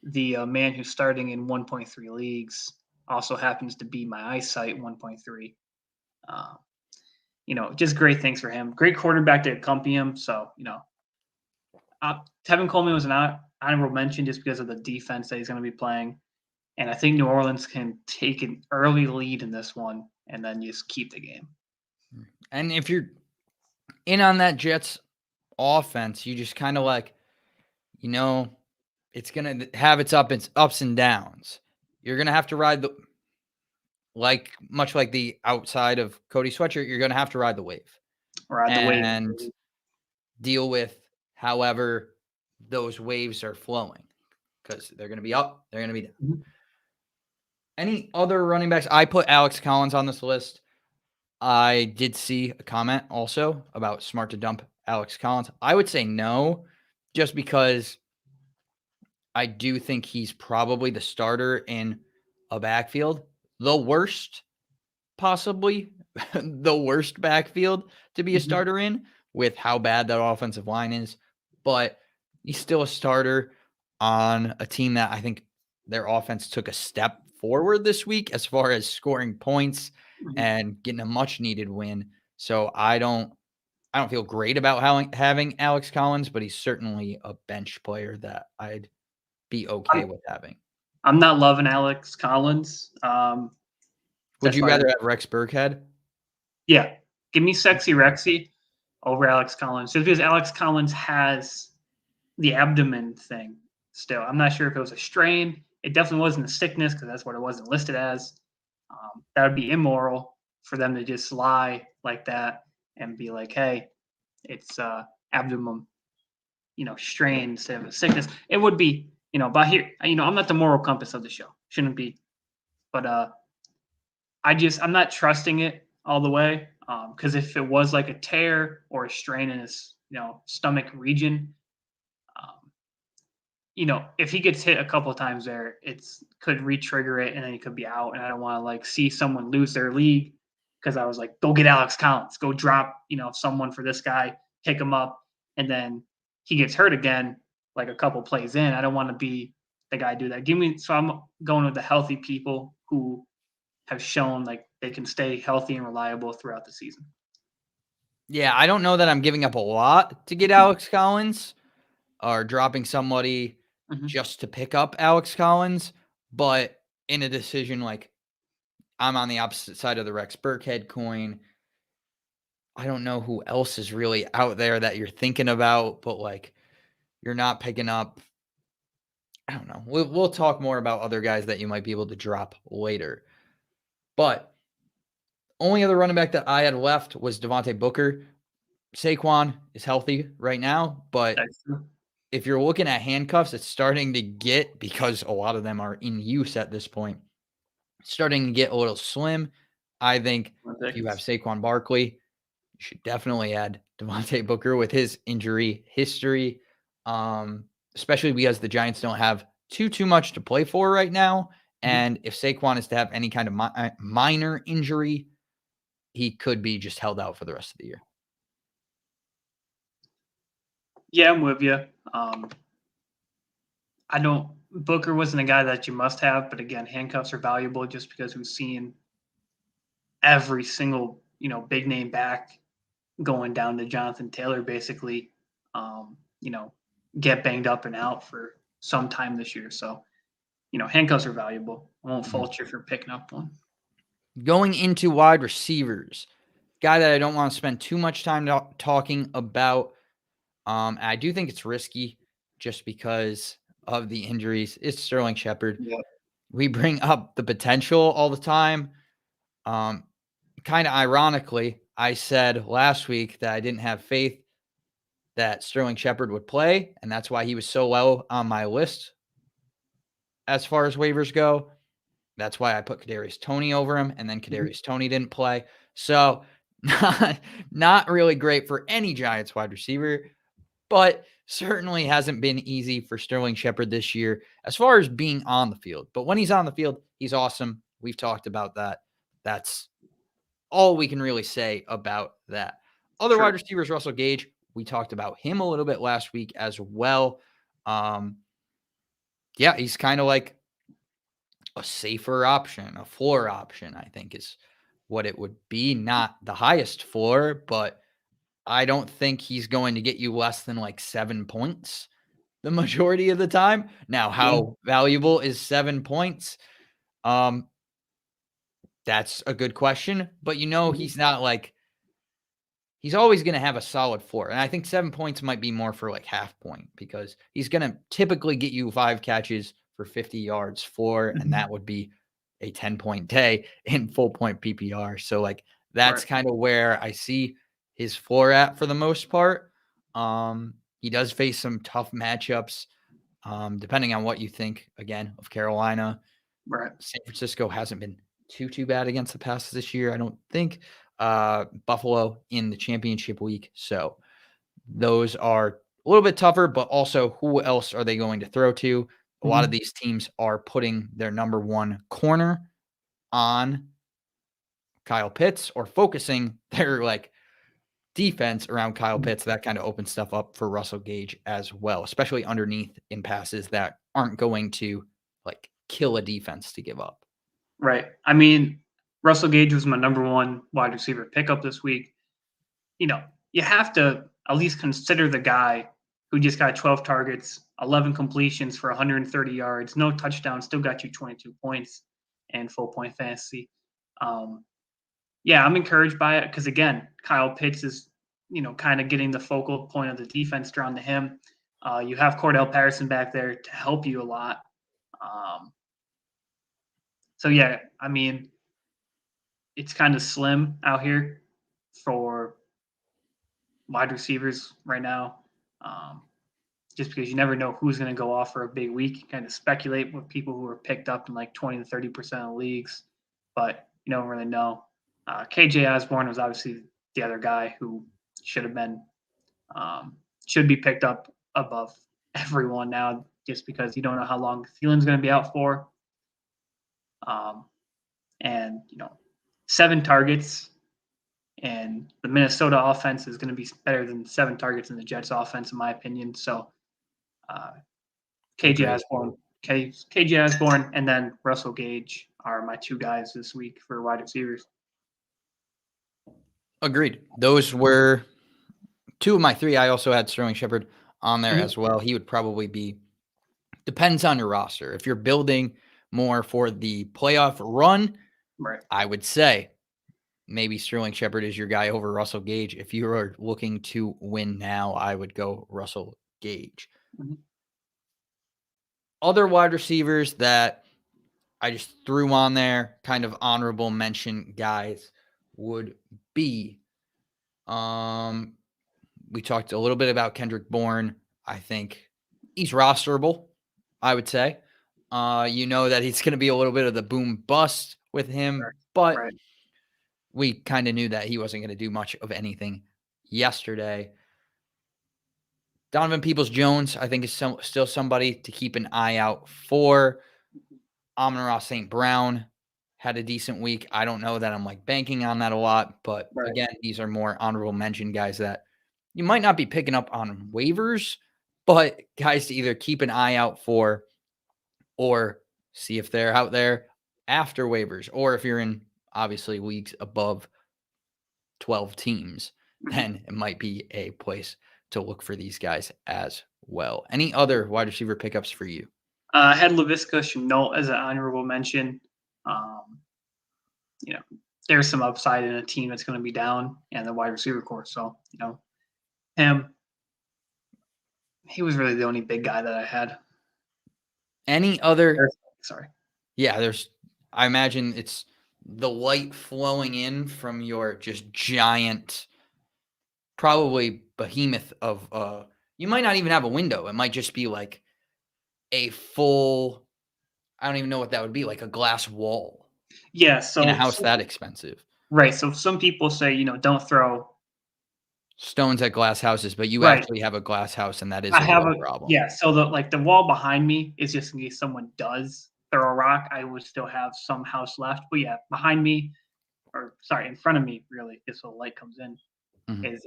the man who's starting in 1.3 leagues. Also happens to be my eyesight 1.3. Just great things for him. Great quarterback to accompany him. So, Devin Coleman was an honorable mention just because of the defense that he's going to be playing. And I think New Orleans can take an early lead in this one and then just keep the game. And if you're in on that Jets offense, you just kind of like, it's going to have its ups and downs. You're going to have to ride much like the outside of Cody Sweatshirt, you're going to have to ride the wave. And deal with however those waves are flowing because they're going to be up, they're going to be down. Mm-hmm. Any other running backs? I put Alex Collins on this list. I did see a comment also about smart to dump Alex Collins. I would say no, just because I do think he's probably the starter in a backfield, the worst, possibly the worst backfield to be a starter in with how bad that offensive line is. But he's still a starter on a team that I think their offense took a step forward this week as far as scoring points and getting a much needed win. So I don't feel great about having Alex Collins, but he's certainly a bench player that I'd be okay with having. I'm not loving Alex Collins. Would you rather have Rex Burkhead? Yeah. Give me Sexy Rexy over Alex Collins. Just because Alex Collins has the abdomen thing still. I'm not sure if it was a strain. It definitely wasn't a sickness because that's what it wasn't listed as. That would be immoral for them to just lie like that and be like, hey, it's abdomen, strain instead of a sickness. It would be, but here, I'm not the moral compass of the show. Shouldn't be. But I'm not trusting it all the way. Because if it was like a tear or a strain in his, stomach region, if he gets hit a couple of times there, could re-trigger it and then he could be out. And I don't want to see someone lose their league because I was like, go get Alex Collins, go drop, someone for this guy, pick him up, and then he gets hurt again, like a couple plays in. I don't want to be the guy do that. So I'm going with the healthy people who have shown like they can stay healthy and reliable throughout the season. Yeah, I don't know that I'm giving up a lot to get Alex Collins or dropping somebody just to pick up Alex Collins, but in a decision like I'm on the opposite side of the Rex Burkhead coin. I don't know who else is really out there that you're thinking about, but like you're not picking up. I don't know. We'll talk more about other guys that you might be able to drop later. But only other running back that I had left was Devontae Booker. Saquon is healthy right now, but if you're looking at handcuffs, it's starting to get, because a lot of them are in use at this point, starting to get a little slim. I think if you have Saquon Barkley, you should definitely add Devontae Booker with his injury history, especially because the Giants don't have too much to play for right now. And if Saquon is to have any kind of minor injury, he could be just held out for the rest of the year. Yeah, I'm with you. Booker wasn't a guy that you must have, but again, handcuffs are valuable just because we've seen every single, big name back going down to Jonathan Taylor basically, get banged up and out for some time this year. So, handcuffs are valuable. I won't fault you for picking up one. Going into wide receivers, guy that I don't want to spend too much time talking about. I do think it's risky just because of the injuries. It's Sterling Shepard. Yep. We bring up the potential all the time. Kind of ironically, I said last week that I didn't have faith that Sterling Shepard would play, and that's why he was so low on my list as far as waivers go. That's why I put Kadarius Toney over him, and then Kadarius Toney didn't play. So not really great for any Giants wide receiver, but certainly hasn't been easy for Sterling Shepard this year as far as being on the field. But when he's on the field, he's awesome. We've talked about that. That's all we can really say about that. Other wide receivers, Russell Gage, we talked about him a little bit last week as well. Yeah, he's kind of like a safer option, a floor option, I think is what it would be. Not the highest floor, but I don't think he's going to get you less than like 7 points the majority of the time. Now, how valuable is 7 points? That's a good question, but he's not like, he's always going to have a solid floor. And I think 7 points might be more for like half point because he's going to typically get you 5 catches for 50 yards floor, and that would be a 10-point day in full point PPR. So like that's kind of where I see his floor at for the most part. He does face some tough matchups, depending on what you think, again, of Carolina. Right. San Francisco hasn't been too bad against the pass this year, I don't think. Buffalo in the championship week. So those are a little bit tougher, but also who else are they going to throw to? A lot of these teams are putting their number one corner on Kyle Pitts or focusing their defense around Kyle Pitts. That kind of opens stuff up for Russell Gage as well, especially underneath in passes that aren't going to kill a defense to give up. Right. I mean, Russell Gage was my number one wide receiver pickup this week. You have to at least consider the guy who just got 12 targets, 11 completions for 130 yards, no touchdowns, still got you 22 points and full point fantasy. Yeah, I'm encouraged by it because, again, Kyle Pitts is, kind of getting the focal point of the defense drawn to him. You have Cordell Patterson back there to help you a lot. So, yeah, I mean, it's kind of slim out here for wide receivers right now, just because you never know who's going to go off for a big week. You kind of speculate with people who are picked up in 20 to 30% of leagues, but you don't really know. KJ Osborne was obviously the other guy who should be picked up above everyone now, just because you don't know how long Thielen's going to be out for. And 7 targets, and the Minnesota offense is going to be better than 7 targets in the Jets offense, in my opinion. So, KJ Osborne, and then Russell Gage are my 2 guys this week for wide receivers. Agreed. Those were 2 of my 3. I also had Sterling Shepard on there as well. He would probably be, depends on your roster. If you're building more for the playoff run, right, I would say maybe Sterling Shepard is your guy over Russell Gage. If you are looking to win now, I would go Russell Gage. Other wide receivers that I just threw on there, kind of honorable mention guys, would be, we talked a little bit about Kendrick Bourne. I think he's rosterable, I would say. That he's going to be a little bit of the boom bust with him, but we kind of knew that he wasn't going to do much of anything yesterday. Donovan Peoples-Jones, I think, is still somebody to keep an eye out for. Amon-Ra St. Brown had a decent week. I don't know that I'm banking on that a lot, but again, these are more honorable mention guys that you might not be picking up on waivers, but guys to either keep an eye out for or see if they're out there after waivers, or if you're in obviously leagues above 12 teams, then it might be a place to look for these guys as well. Any other wide receiver pickups for you? I had Laviska Shenault as an honorable mention. There's some upside in a team that's going to be down and the wide receiver core. So, he was really the only big guy that I had. Any other? Sorry. Yeah, I imagine it's the light flowing in from your just giant, probably behemoth of, you might not even have a window. It might just be a full, I don't even know what that would be, like a glass wall. Yeah. So in a house that expensive. Right. So some people say, don't throw stones at glass houses, but you actually have a glass house, and that is a real problem. Yeah. So the wall behind me is just in case someone does throw a rock, I would still have some house left. But yeah, behind me, in front of me, really, just so the light comes in, is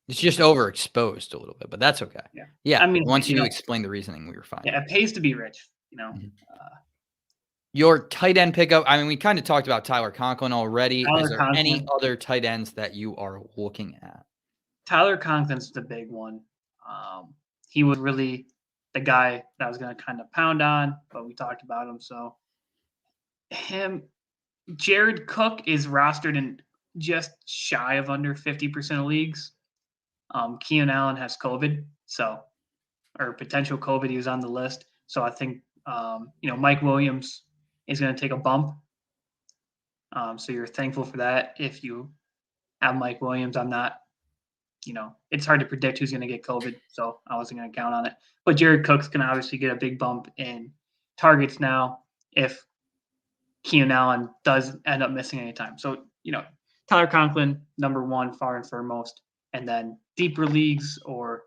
it's just overexposed a little bit, but that's okay. Yeah. I mean, once you explain the reasoning, we were fine. Yeah, it pays to be rich, Your tight end pickup, I mean, we kind of talked about Tyler Conklin already. Is there any other tight ends that you are looking at? Tyler Conklin's the big one. He was really the guy that I was going to kind of pound on, but we talked about him. So Jared Cook is rostered in just shy of under 50% of leagues. Keenan Allen has COVID, or potential COVID. He was on the list. So I think, Mike Williams is going to take a bump. So you're thankful for that. If you have Mike Williams, I'm not, it's hard to predict who's going to get COVID, so I wasn't going to count on it. But Jared Cook's going to obviously get a big bump in targets now if Keenan Allen does end up missing any time. So, Tyler Conklin, number one, far and foremost, and then deeper leagues or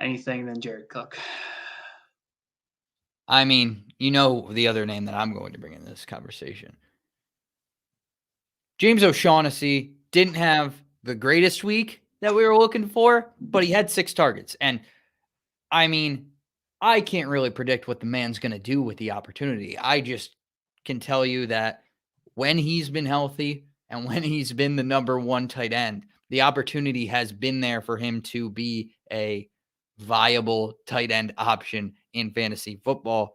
anything, then Jared Cook. I mean, you know the other name that I'm going to bring in this conversation. James O'Shaughnessy didn't have the greatest week that we were looking for, but he had 6 targets. And I mean, I can't really predict what the man's going to do with the opportunity. I just can tell you that when he's been healthy and when he's been the number 1 tight end, the opportunity has been there for him to be a viable tight end option in fantasy football.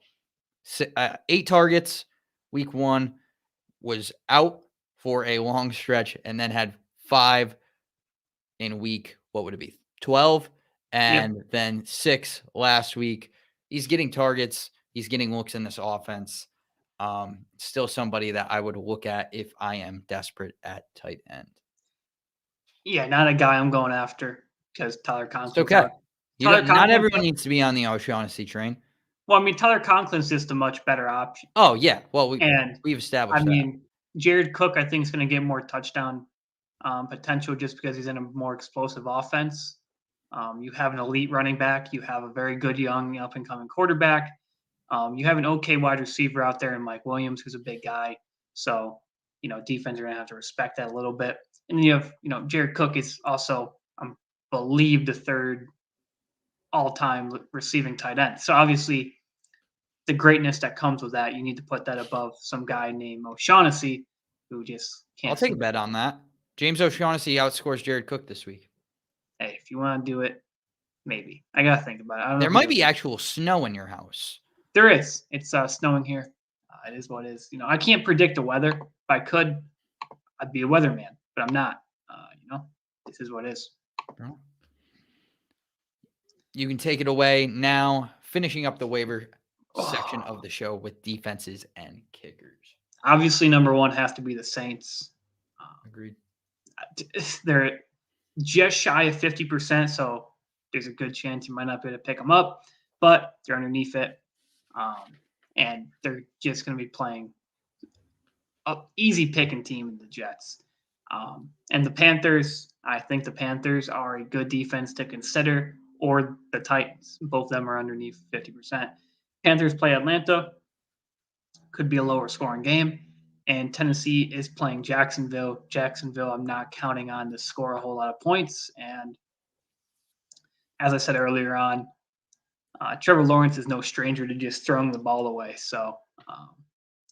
8 targets, week 1, was out for a long stretch and then had 5 in week, what would it be, 12? And then 6 last week. He's getting targets. He's getting looks in this offense. Still somebody that I would look at if I am desperate at tight end. Yeah, not a guy I'm going after because Tyler It's Conklin's okay. out. Not everyone needs to be on the O'Shaughnessy train. Well, I mean, Tyler Conklin's just a much better option. Oh, yeah. Well, we've I established that. mean, Jared Cook, I think, is going to get more touchdown potential just because he's in a more explosive offense. You have an elite running back. You have a very good young up-and-coming quarterback. You have an okay wide receiver out there in Mike Williams, who's a big guy. So, defense are going to have to respect that a little bit. And then you have, Jared Cook is also, I believe, the 3rd all-time receiving tight end. So obviously, the greatness that comes with that, you need to put that above some guy named O'Shaughnessy who just can't. I'll take a bet on that. James O'Shaughnessy outscores Jared Cook this week. Hey, if you want to do it, maybe. I got to think about it. I don't know. There might be actual snow in your house. There is. It's snowing here. It is what it is. I can't predict the weather. If I could, I'd be a weatherman, but I'm not. This is what it is. You can take it away now, finishing up the waiver section of the show with defenses and kickers. Obviously, number 1 has to be the Saints. Agreed. They're just shy of 50%, so there's a good chance you might not be able to pick them up, but they're underneath it. And they're just going to be playing an easy picking team in the Jets. And the Panthers, I think the Panthers are a good defense to consider, or the Titans. Both of them are underneath 50%. Panthers play Atlanta. Could be a lower scoring game. And Tennessee is playing Jacksonville. Jacksonville, I'm not counting on to score a whole lot of points. And as I said earlier on, Trevor Lawrence is no stranger to just throwing the ball away. So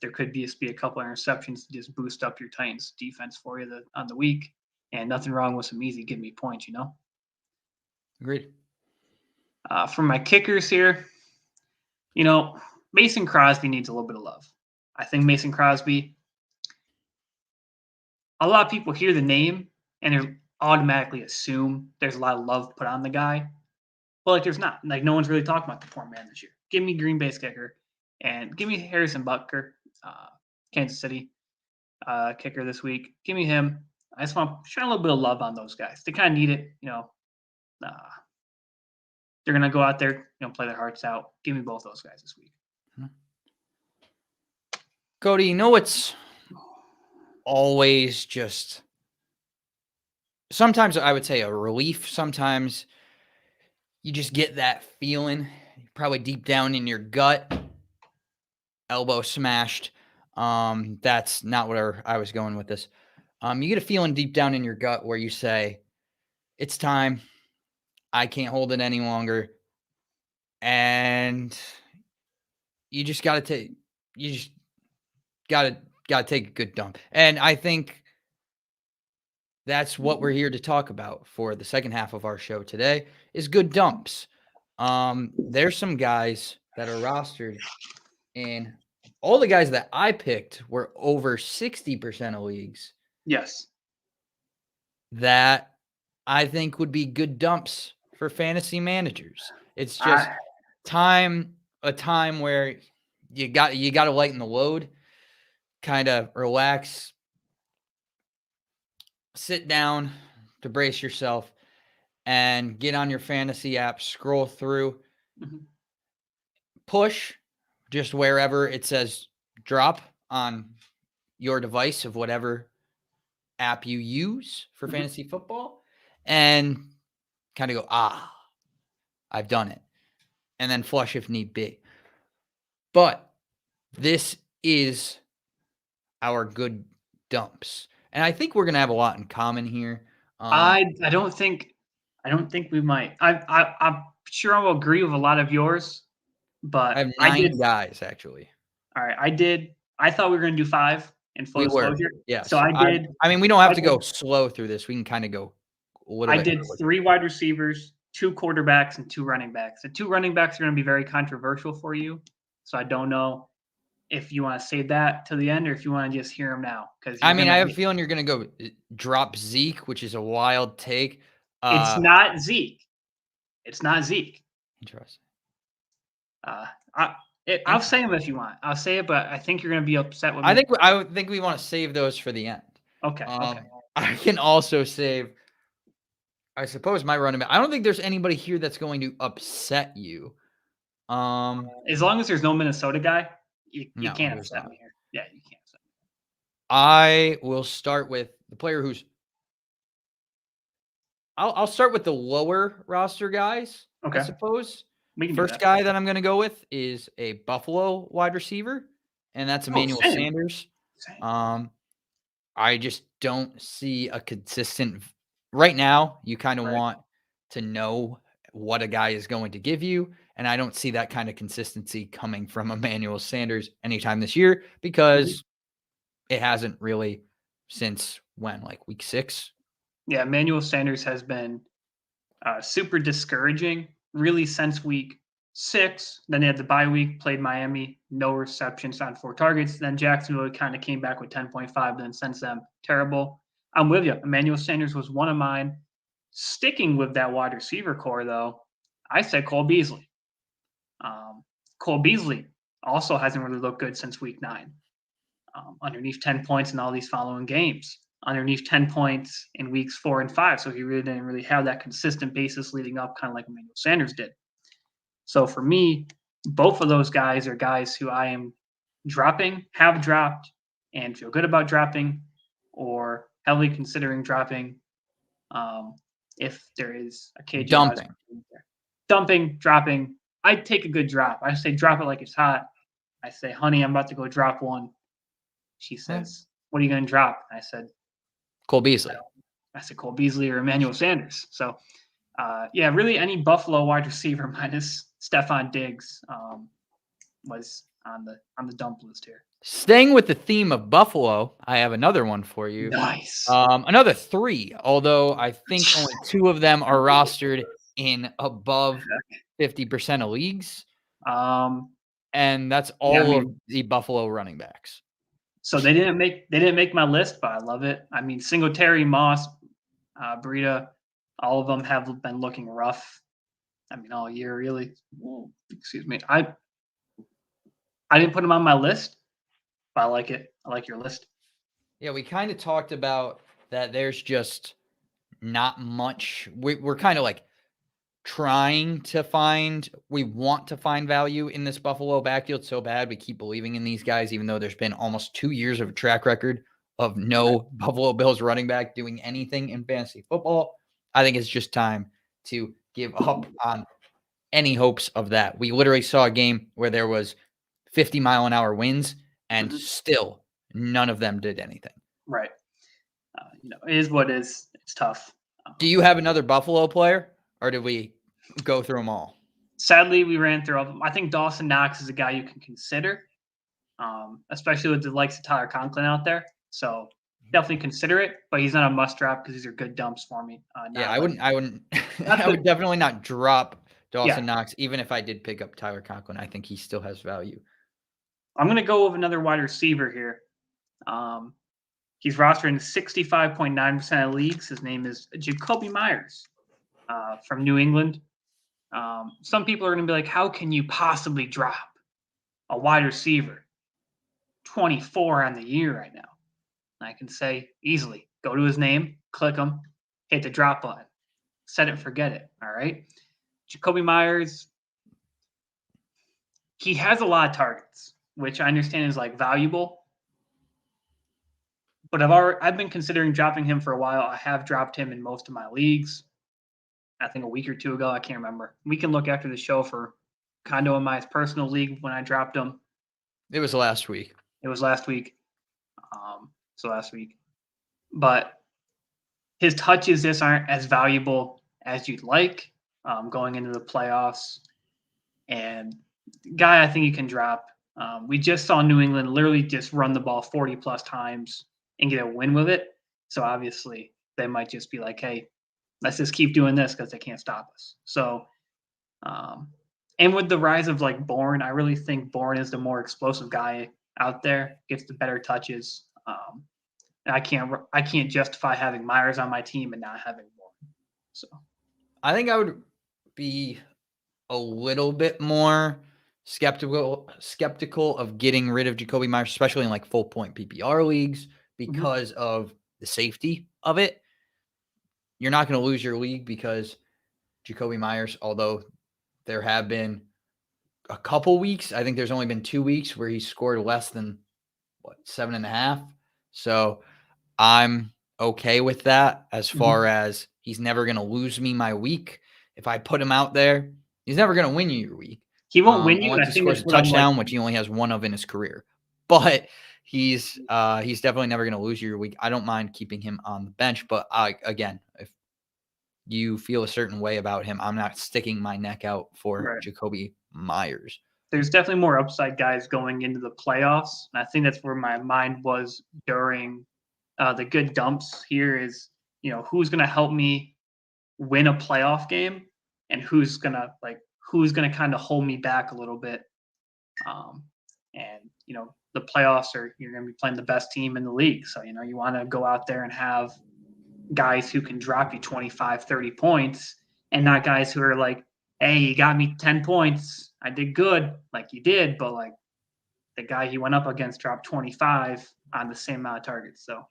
there could be a couple of interceptions to just boost up your Titans defense for you on the week. And nothing wrong with some easy give me points, Agreed. For my kickers here, Mason Crosby needs a little bit of love. I think Mason Crosby, a lot of people hear the name and they automatically assume there's a lot of love put on the guy. But there's not. No one's really talking about the poor man this year. Give me Green Bay's kicker and give me Harrison Butker, Kansas City kicker this week. Give me him. I just want to shine a little bit of love on those guys. They kind of need it. They're going to go out there, play their hearts out. Give me both those guys this week. Cody, it's always just sometimes I would say a relief. Sometimes you just get that feeling probably deep down in your gut, elbow smashed. That's not where I was going with this. You get a feeling deep down in your gut where you say, it's time. I can't hold it any longer. And you just got to take a good dump. And I think that's what we're here to talk about for the second half of our show today is good dumps. There's some guys that are rostered, and all the guys that I picked were over 60% of leagues. Yes. That I think would be good dumps for fantasy managers. It's just a time where you got to lighten the load, kind of relax, sit down to brace yourself, and get on your fantasy app, scroll through, push just wherever it says drop on your device of whatever app you use for fantasy football, and kind of go, I've done it. And then flush if need be. But this is our good dumps. And I think we're going to have a lot in common here. I don't think we might. I'm sure I will agree with a lot of yours, but I have I 9 did. guys, actually. All right, I did. I thought we were going to do 5 in full We were. disclosure. Yes. So I did. I mean, we don't have I to go slow through this. We can kind of go a little I bit. did 3 wide receivers, 2 quarterbacks, and 2 running backs. The 2 running backs are going to be very controversial for you. So I don't know if you want to save that to the end or if you want to just hear them now. I mean, I have a feeling you're going to go drop Zeke, which is a wild take. It's not Zeke. It's not Zeke. Interesting. I'll say him if you want. I'll say it, but I think you're going to be upset with me. I think we want to save those for the end. Okay. I can also save, I suppose, my running back. I don't think there's anybody here that's going to upset you. As long as there's no Minnesota guy, you can't upset me here. Yeah, you can't upset me. I will start with the player who's. I'll start with the lower roster guys. Okay. I suppose. First guy that I'm going to go with is a Buffalo wide receiver, and that's Emanuel Sanders. I just don't see a consistent. Right now, you kind of want to know what a guy is going to give you, and I don't see that kind of consistency coming from Emanuel Sanders anytime this year because it hasn't really since when, like week 6? Yeah, Emanuel Sanders has been super discouraging, really, since week 6. Then he had the bye week, played Miami, no receptions on 4 targets. Then Jacksonville kind of came back with 10.5. Then since then, terrible. I'm with you. Emanuel Sanders was one of mine. Sticking with that wide receiver core, though, I said Cole Beasley. Cole Beasley also hasn't really looked good since week 9. Underneath 10 points in all these following games. Underneath 10 points in weeks 4 and 5. So he really didn't really have that consistent basis leading up, kind of like Emanuel Sanders did. So for me, both of those guys are guys who I am dropping, have dropped, and feel good about dropping, or heavily considering dropping. If there is a KJ dumping, dropping, I'd take a good drop. I say drop it like it's hot. I say, honey, I'm about to go drop one. She says, what are you going to drop? I said, Cole Beasley. I said Cole Beasley or Emanuel Sanders. So, really any Buffalo wide receiver minus Stephon Diggs was on the dump list here. Staying with the theme of Buffalo, I have another one for you. Nice. Another 3, although I think only 2 of them are rostered in above 50% of leagues. And that's all of the Buffalo running backs. So they didn't make my list, but I love it. I mean, Singletary, Moss, Breida, all of them have been looking rough. I mean, all year, really. Excuse me. I didn't put them on my list, but I like it. I like your list. Yeah, we kind of talked about that there's just not much. We're kind of like trying to find – we want to find value in this Buffalo backfield so bad. We keep believing in these guys, even though there's been almost 2 years of a track record of no Buffalo Bills running back doing anything in fantasy football. I think it's just time to give up on any hopes of that. We literally saw a game where there was 50-mile-an-hour winds, and still none of them did anything. Right. It is what it is. It's tough. Do you have another Buffalo player, or did we go through them all? Sadly, we ran through all of them. I think Dawson Knox is a guy you can consider, especially with the likes of Tyler Conklin out there. So definitely consider it, but he's not a must drop because these are good dumps for me. I wouldn't. I would definitely not drop Dawson Knox, even if I did pick up Tyler Conklin. I think he still has value. I'm going to go with another wide receiver here. He's rostered in 65.9% of leagues. His name is Jacoby Myers from New England. Some people are going to be like, how can you possibly drop a wide receiver 24 on the year right now? And I can say easily, go to his name, click him, hit the drop button, set it, forget it. All right. Jacoby Myers, he has a lot of targets, which I understand is like valuable. But I've been considering dropping him for a while. I have dropped him in most of my leagues. I think a week or 2 ago. I can't remember. We can look after the show for Kondo and my personal league when I dropped him. It was last week. It was last week. But his touches just aren't as valuable as you'd like going into the playoffs. And guy I think you can drop. We just saw New England literally just run the ball 40-plus times and get a win with it. So obviously they might just be like, hey, let's just keep doing this because they can't stop us. So, and with the rise of like Bourne, I really think Bourne is the more explosive guy out there, gets the better touches. And I can't justify having Myers on my team and not having Bourne. So I think I would be a little bit more skeptical of getting rid of Jacoby Myers, especially in like full point PPR leagues, because of the safety of it. You're not going to lose your league because Jacoby Myers, although there have been a couple weeks, I think there's only been 2 weeks where he scored less than 7.5. So I'm okay with that as far as he's never going to lose me my week. If I put him out there, he's never going to win you your week. He won't win you. Unless he scores a touchdown, which he only has one of in his career. But he's definitely never going to lose you your week. I don't mind keeping him on the bench. But again, if you feel a certain way about him, I'm not sticking my neck out for Jacoby Myers. There's definitely more upside guys going into the playoffs. And I think that's where my mind was during the good dumps here is, who's going to help me win a playoff game and who's going to kind of hold me back a little bit. The playoffs you're going to be playing the best team in the league. So, you want to go out there and have guys who can drop you 25, 30 points and not guys who are like, hey, you got me 10 points. I did good like you did, but like the guy he went up against dropped 25 on the same amount of targets. So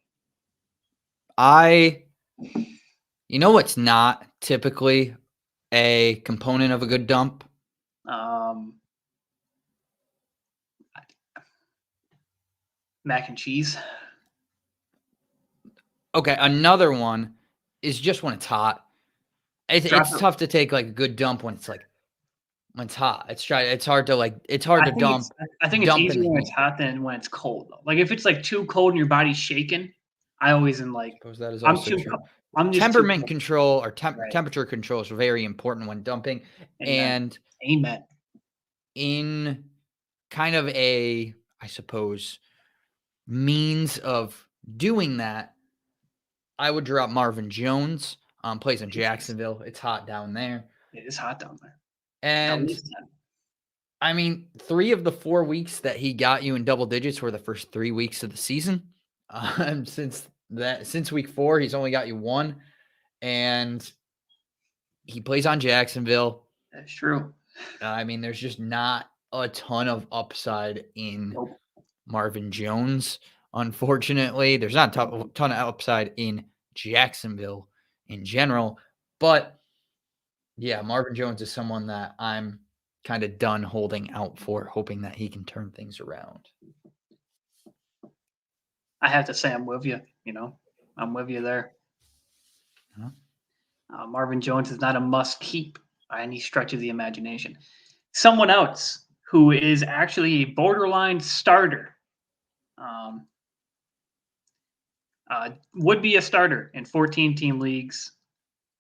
what's not typically a component of a good dump? Mac and cheese. Okay, another one is just when it's hot. It's tough to take like a good dump when it's hot. It's hard to dump. I think it's easier when it's hot than when it's cold. Though. Like if it's like too cold and your body's shaking, I always am like, I suppose that is also true. Temperament control or temperature control is very important when dumping. Amen. In kind of a, I suppose, means of doing that, I would drop Marvin Jones. Plays in Jacksonville. It's hot down there. It is hot down there. And I mean, 3 of the 4 weeks that he got you in double digits were the first 3 weeks of the season. Since week 4, he's only got you 1, and he plays on Jacksonville. That's true. I mean, there's just not a ton of upside in Marvin Jones. Unfortunately, there's not a ton of upside in Jacksonville in general, but yeah, Marvin Jones is someone that I'm kind of done holding out for, hoping that he can turn things around. I have to say I'm with you, I'm with you there. Marvin Jones is not a must keep by any stretch of the imagination. Someone else who is actually a borderline starter, would be a starter in 14-team leagues,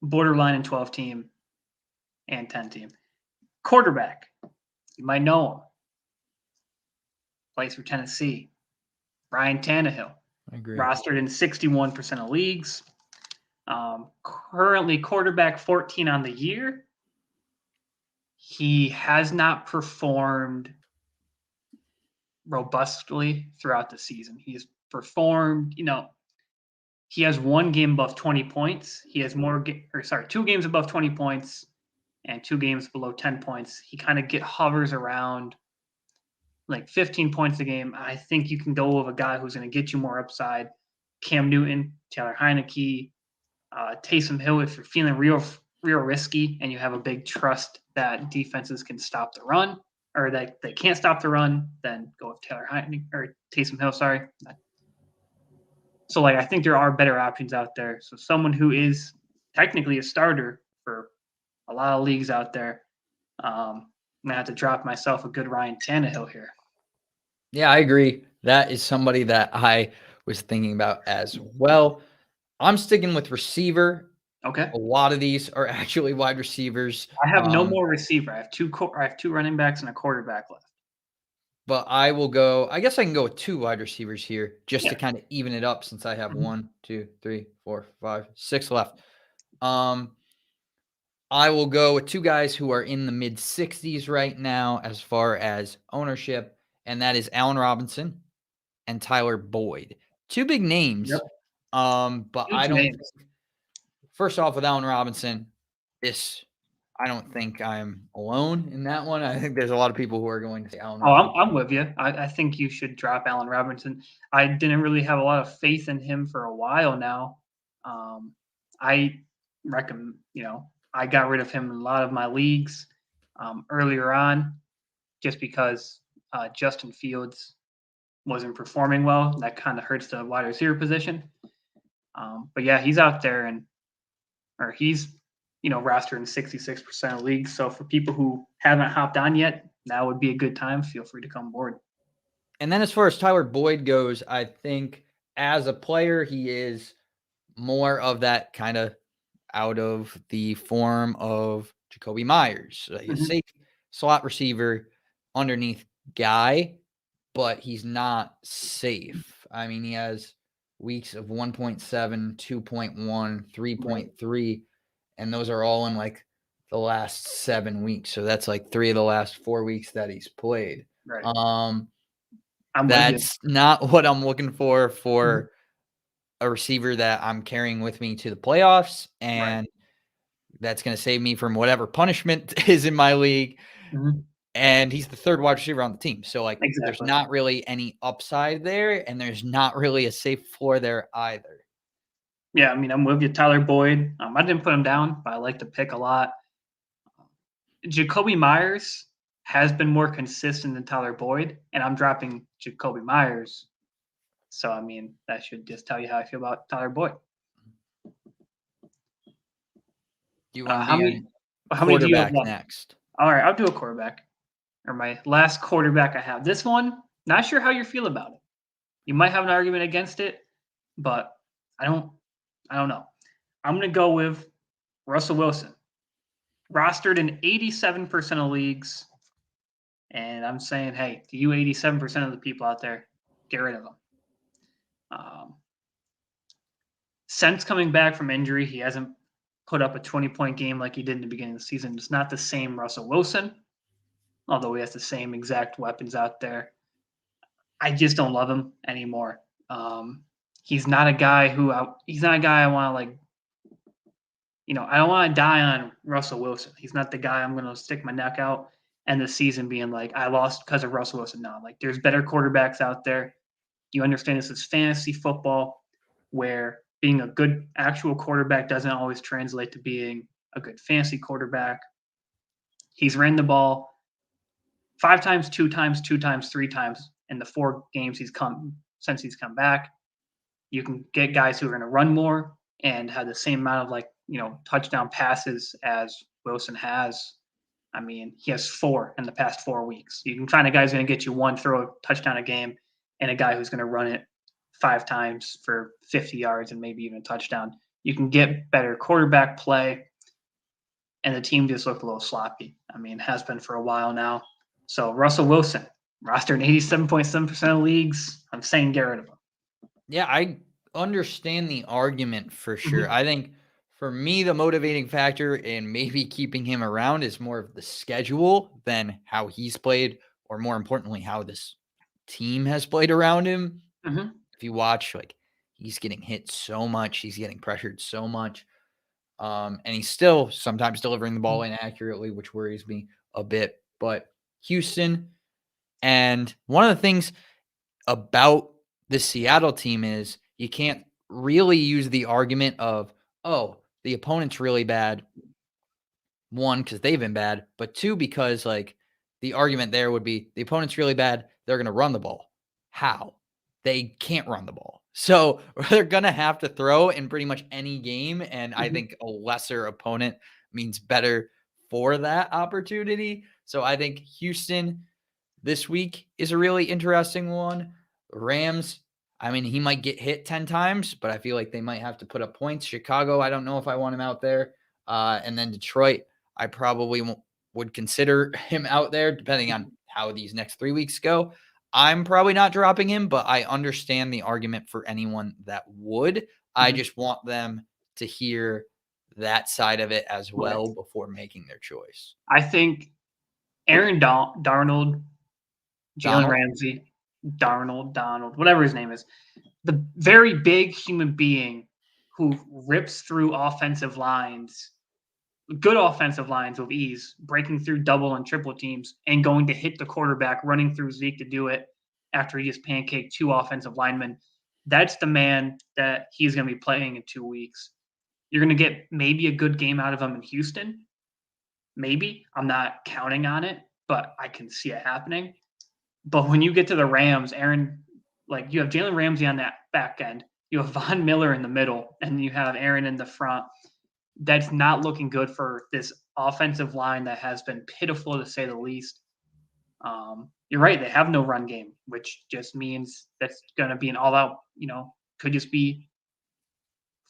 borderline in 12-team and 10-team. Quarterback, you might know him. Plays for Tennessee. Ryan Tannehill. I agree. Rostered in 61% of leagues. Currently quarterback 14 on the year. He has not performed robustly throughout the season. He's performed, he has 1 game above 20 points. He has 2 games above 20 points and 2 games below 10 points. He kind of hovers around like 15 points a game. I think you can go with a guy who's going to get you more upside. Cam Newton, Taylor Heineke, Taysom Hill, if you're feeling real risky and you have a big trust that defenses can stop the run or that they can't stop the run, then go with Taylor Heineke or Taysom Hill, sorry. So, I think there are better options out there. So, someone who is technically a starter for a lot of leagues out there, I'm going to have to drop myself a good Ryan Tannehill here. Yeah, I agree. That is somebody that I was thinking about as well. I'm sticking with receiver. Okay. A lot of these are actually wide receivers. I have no more receiver. I have two running backs and a quarterback left. But I will go. I guess I can go with 2 wide receivers here just to Yeah. kind of even it up since I have Mhm. 1, 2, 3, 4, 5, 6 left. Um, I will go with 2 guys who are in the mid 60s right now as far as ownership, and that is Allen Robinson and Tyler Boyd. 2 big Yep. names. But I Huge don't names. think, first off, with Allen Robinson, this I don't think I'm alone in that one. I think there's a lot of people who are going to say Allen Oh, Robinson. I'm with you. I think you should drop Allen Robinson. I didn't really have a lot of faith in him for a while now. I recommend, I got rid of him in a lot of my leagues earlier on just because Justin Fields wasn't performing well. That kind of hurts the wide receiver position. But yeah, he's out there or he's rostered in 66% of leagues. So for people who haven't hopped on yet, now would be a good time. Feel free to come aboard. And then as far as Tyler Boyd goes, I think as a player, he is more of that kind of out of the form of Jacoby Myers, like a Mhm. safe slot receiver underneath guy, but he's not safe. I mean, he has weeks of 1.7, 2.1, Right. 3.3, and those are all in like the last 7 weeks. So that's like 3 of the last 4 weeks that he's played. Right. Um, I'm with you. that's not what I'm looking Mhm. for a receiver that I'm carrying with me to the playoffs, Right. and that's going to save me from whatever punishment is in my league. Mhm. And he's the 3rd wide receiver on the team. So, like, there's Exactly. not really any upside there, and there's not really a safe floor there either. Yeah, I mean, I'm with you. Tyler Boyd. I didn't put him down, but I like to pick a lot. Jacoby Myers has been more consistent than Tyler Boyd, and I'm dropping Jacoby Myers. So, I mean, that should just tell you how I feel about Tyler Boyd. Do you Uh, want to how be many? on How many do you have quarterback left? next? All right, I'll do a quarterback or my last quarterback I have. This one, not sure how you feel about it. You might have an argument against it, but I don't. I don't know. I'm gonna go with Russell Wilson, rostered in 87% of leagues, and I'm saying, hey, to you 87% of the people out there, get rid of him. Um, since coming back from injury, he hasn't put up a 20-point game like he did in the beginning of the season. It's not the same Russell Wilson, although he has the same exact weapons out there. I just don't love him anymore. He's not a guy he's not a guy I want to like. I don't want to die on Russell Wilson. He's not the guy I'm going to stick my neck out and the season being like I lost because of Russell Wilson. No, like there's better quarterbacks out there. You understand this is fantasy football, where being a good actual quarterback doesn't always translate to being a good fantasy quarterback. He's ran the ball 5 times, 2 times, 2 times, 3 times in the 4 games he's come since he's come back. You can get guys who are going to run more and have the same amount of touchdown passes as Wilson has. I mean, he has 4 in the past 4 weeks. You can find a guy who's going to get you 1 throw a touchdown a game and a guy who's going to run it 5 times for 50 yards and maybe even a touchdown. You can get better quarterback play, and the team just looked a little sloppy. I mean, has been for a while now. So Russell Wilson, rostered in 87.7% of leagues. I'm saying get rid of him. Yeah, I understand the argument for sure. Mhm. I think for me, the motivating factor in maybe keeping him around is more of the schedule than how he's played, or more importantly, how this team has played around him. Mhm. If you watch, like, he's getting hit so much, he's getting pressured so much, and he's still sometimes delivering the ball inaccurately, which worries me a bit. But Houston, and one of the things about the Seattle team is you can't really use the argument of, oh, the opponent's really bad. 1, because they've been bad, but 2, because like the argument there would be the opponent's really bad. They're going to run the ball. How? They can't run the ball. So they're going to have to throw in pretty much any game. And I Mhm. think a lesser opponent means better for that opportunity. So I think Houston, this week is a really interesting one. Rams, I mean, he might get hit 10 times, but I feel like they might have to put up points. Chicago, I don't know if I want him out there. And then Detroit, I probably would consider him out there depending on how these next 3 weeks go. I'm probably not dropping him, but I understand the argument for anyone that would. I just want them to hear that side of it as well before making their choice. I think Aaron Darnold, Jalen Ramsey, Donald, whatever his name is, the very big human being who rips through offensive lines, good offensive lines with ease, breaking through double and triple teams, and going to hit the quarterback, running through Zeke to do it after he just pancaked 2 offensive linemen. That's the man that he's going to be playing in 2 weeks. You're going to get maybe a good game out of him in Houston. Maybe. I'm not counting on it, but I can see it happening. But when you get to the Rams, Aaron, like you have Jalen Ramsey on that back end, you have Von Miller in the middle, and you have Aaron in the front. That's not looking good for this offensive line that has been pitiful to say the least. You're right. They have no run game, which just means that's going to be an all-out, could just be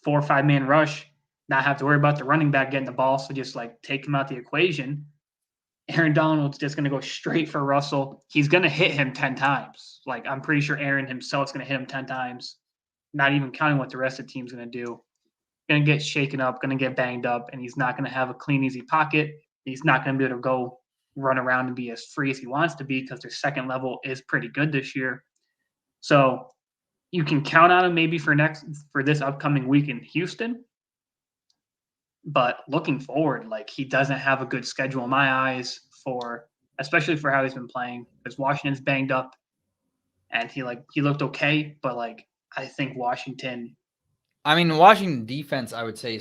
4 or 5 man rush, not have to worry about the running back getting the ball. So just like take him out the equation. Aaron Donald's just going to go straight for Russell. He's going to hit him 10 times. Like I'm pretty sure Aaron himself is going to hit him 10 times, not even counting what the rest of the team's going to do. Going to get shaken up, going to get banged up, and he's not going to have a clean, easy pocket. He's not going to be able to go run around and be as free as he wants to be because their second level is pretty good this year. So you can count on him maybe for this upcoming week in Houston. But looking forward, like he doesn't have a good schedule in my eyes especially for how he's been playing, because Washington's banged up and he looked okay, but like I think Washington defense, I would say,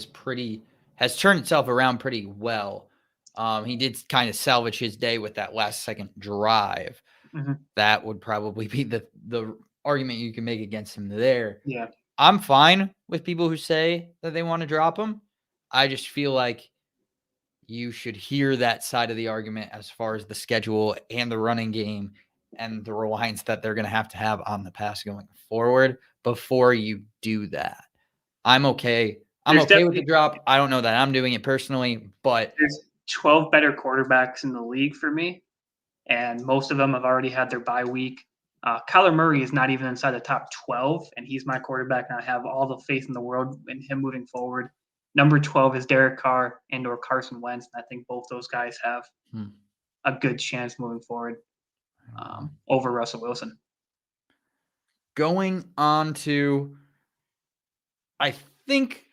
has turned itself around pretty well. He did kind of salvage his day with that last second drive. That would probably be the argument you can make against him there. Yeah. I'm fine with people who say that they want to drop him. I just feel like you should hear that side of the argument as far as the schedule and the running game and the reliance that they're going to have on the pass going forward before you do that. I'm okay. I'm okay with the drop. I don't know that I'm doing it personally, but there's 12 better quarterbacks in the league for me, and most of them have already had their bye week. Kyler Murray is not even inside the top 12, and he's my quarterback, and I have all the faith in the world in him moving forward. Number 12 is Derek Carr and/or Carson Wentz, and I think both those guys have a good chance moving forward over Russell Wilson. Going on to, I think,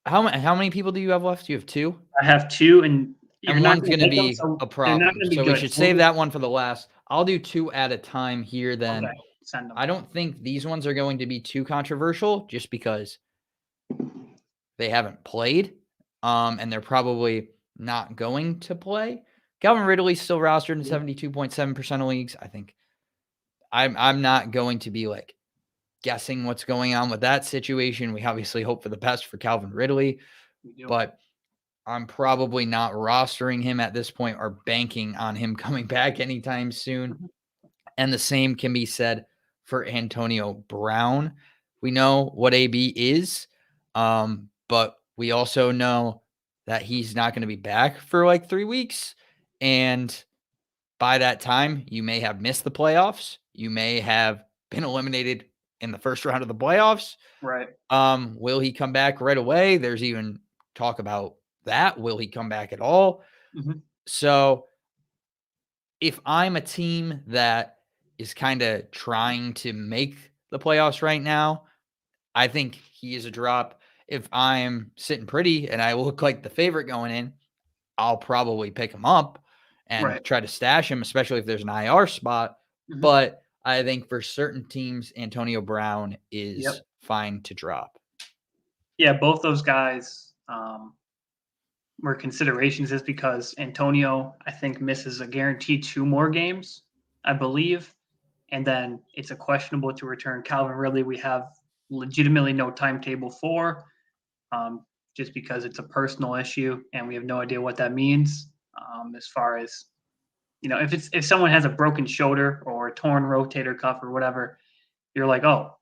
how many people do you have left? You have 2? I have 2, and one's going to be a problem. So we should save that one for the last. I'll do 2 at a time here then. Okay. Send them. I don't think these ones are going to be too controversial just because they haven't played, and they're probably not going to play. Calvin Ridley's still rostered in 72.7% of leagues. I think I'm not going to be like guessing what's going on with that situation. We obviously hope for the best for Calvin Ridley, but I'm probably not rostering him at this point or banking on him coming back anytime soon. And the same can be said for Antonio Brown. We know what AB is, but we also know that he's not going to be back for like 3 weeks. And by that time, you may have missed the playoffs. You may have been eliminated in the first round of the playoffs. Right. Will he come back right away? There's even talk about that. Will he come back at all? So if I'm a team that is kind of trying to make the playoffs right now, I think he is a drop. If I'm sitting pretty and I look like the favorite going in, I'll probably pick him up and try to stash him, especially if there's an IR spot. But I think for certain teams, Antonio Brown is fine to drop. Yeah, both those guys were considerations is because Antonio, I think, misses a guaranteed 2 more games, I believe. And then it's a questionable to return. Calvin Ridley, we have legitimately no timetable for, just because it's a personal issue and we have no idea what that means as far as if someone has a broken shoulder or a torn rotator cuff or whatever, you're like, oh,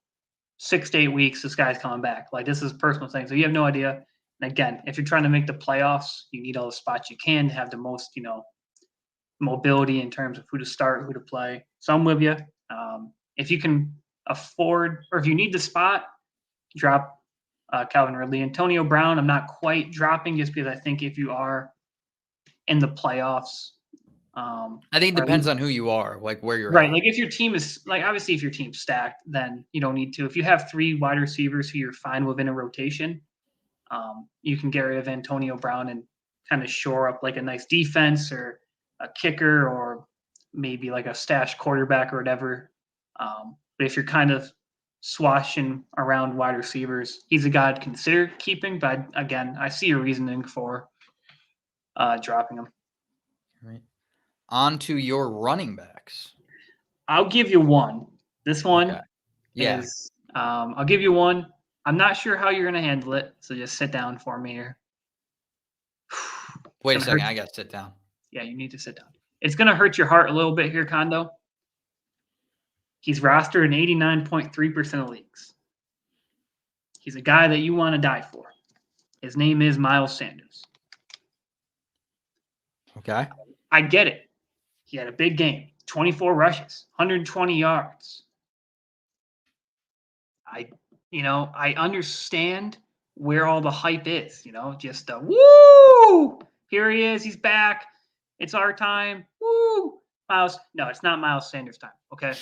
6 to 8 weeks, this guy's coming back. Like, this is a personal thing. So you have no idea. And again, if you're trying to make the playoffs, you need all the spots you can to have the most, mobility in terms of who to start, who to play. So I'm with you. If you can afford, or if you need the spot, drop Calvin Ridley. Antonio Brown, I'm not quite dropping just because I think if you are in the playoffs, I think it depends on who you are, like where you're right. at. Like if your team is obviously if your team's stacked, then you don't need to. If you have 3 wide receivers who you're fine within a rotation, you can get rid of Antonio Brown and kind of shore up like a nice defense or a kicker or maybe like a stash quarterback or whatever. But if you're kind of swashing around wide receivers, he's a guy I'd consider keeping. But again, I see a reasoning for dropping him. Right. On to your running backs. I'll give you one. This one Okay. is I'll give you one. I'm not sure how you're going to handle it, so just sit down for me here. Wait a second. I got to sit down. Yeah, you need to sit down. It's going to hurt your heart a little bit here, Kondo. He's rostered in 89.3% of leagues. He's a guy that you want to die for. His name is Miles Sanders. Okay. I get it. He had a big game. 24 rushes, 120 yards. I understand where all the hype is, just woo! Here he is. He's back. It's our time. Woo! Miles. No, it's not Miles Sanders' time. Okay.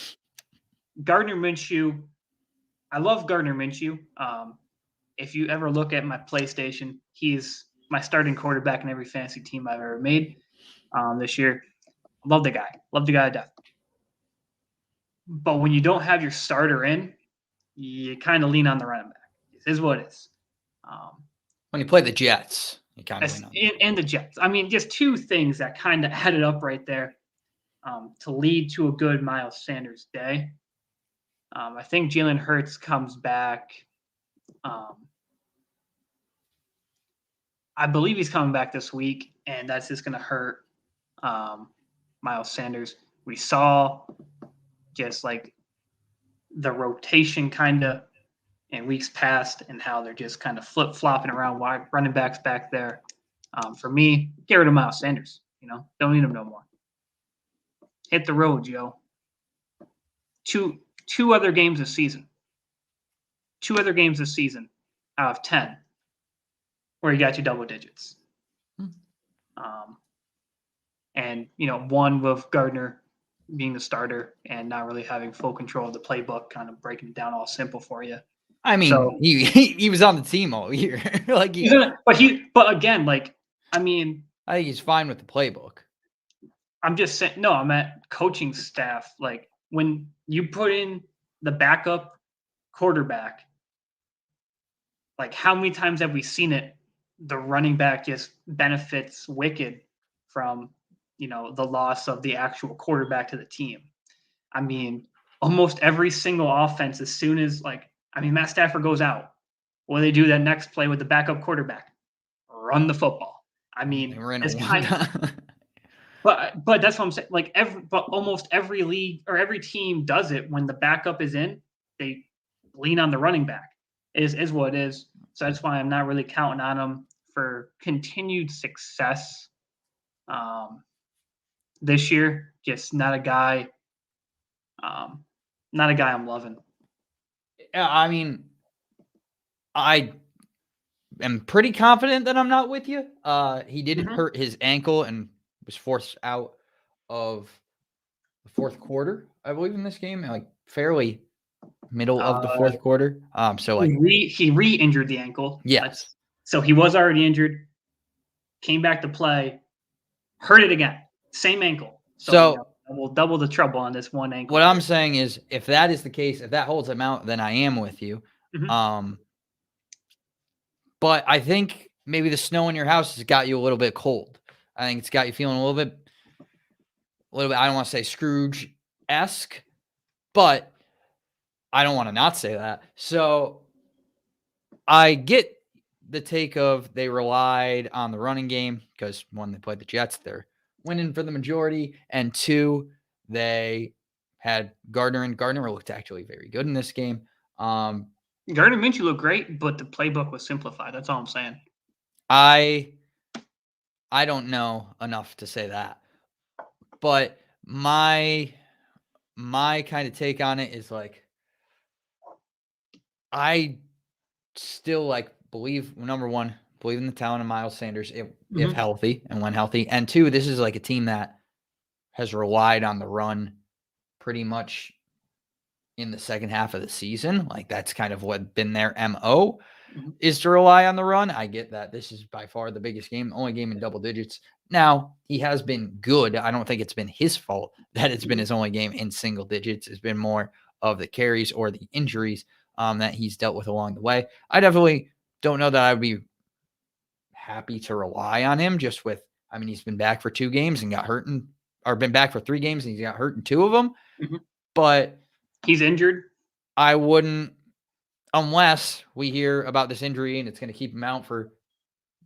Gardner Minshew. I love Gardner Minshew. If you ever look at my PlayStation, he's my starting quarterback in every fantasy team I've ever made this year. Love the guy. Love the guy to death. But when you don't have your starter in, you kind of lean on the running back. This is what it is. When you play the Jets, you kind of lean on and the Jets. I mean, just 2 things that kind of added up right there to lead to a good Miles Sanders day. I think Jalen Hurts comes back. I believe he's coming back this week, and that's just going to hurt Miles Sanders. We saw just like the rotation kind of in weeks past and how they're just kind of flip-flopping around wide running backs back there. For me, get rid of Miles Sanders. Don't need him no more. Hit the road, Joe. Two other games this season. 2 other games this season out of 10 where you got you double digits. And, one with Gardner being the starter and not really having full control of the playbook, kind of breaking it down all simple for you. I mean, so, he was on the team all year. But again, I think he's fine with the playbook. I'm just saying, no, I'm at coaching staff. Like when you put in the backup quarterback, like how many times have we seen it? The running back just benefits wicked from, the loss of the actual quarterback to the team. I mean, almost every single offense, as soon as Matt Stafford goes out, what do they do that next play with the backup quarterback? Run the football. I mean, it's kind of, but that's what I'm saying. But almost every league or every team does it when the backup is in. They lean on the running back. Is what it is. So that's why I'm not really counting on them for continued success this year. Just not a guy. Not a guy I'm loving. I mean, I am pretty confident that I'm not with you. He did hurt his ankle and was forced out of the 4th quarter, I believe, in this game, fairly middle of the 4th quarter. So he re-injured the ankle. Yes. So he was already injured, came back to play, hurt it again, same ankle. So we'll double the trouble on this one ankle. What I'm saying is, if that is the case, if that holds him out, then I am with you. But I think maybe the snow in your house has got you a little bit cold. I think it's got you feeling a little bit, I don't want to say Scrooge-esque, but I don't want to not say that. So I get the take of they relied on the running game because, one, they played the Jets. They're winning for the majority, and 2, they had Gardner, and Gardner looked actually very good in this game. Gardner Minshew looked great, but the playbook was simplified. That's all I'm saying. I don't know enough to say that, but my kind of take on it is like, I still like believe, number one, believe in the talent of Miles Sanders if healthy and when healthy, and 2, this is like a team that has relied on the run pretty much in the second half of the season. Like, that's kind of what been their MO, is to rely on the run. I get that this is by far the biggest game, only game in double digits. Now, he has been good. I don't think it's been his fault that it's been his only game in single digits. It's been more of the carries or the injuries that he's dealt with along the way. I definitely don't know that I would be happy to rely on him just with, I mean, he's been back for 2 games and got hurt, or been back for 3 games and he's got hurt in 2 of them. But he's injured. I wouldn't, unless we hear about this injury and it's going to keep him out for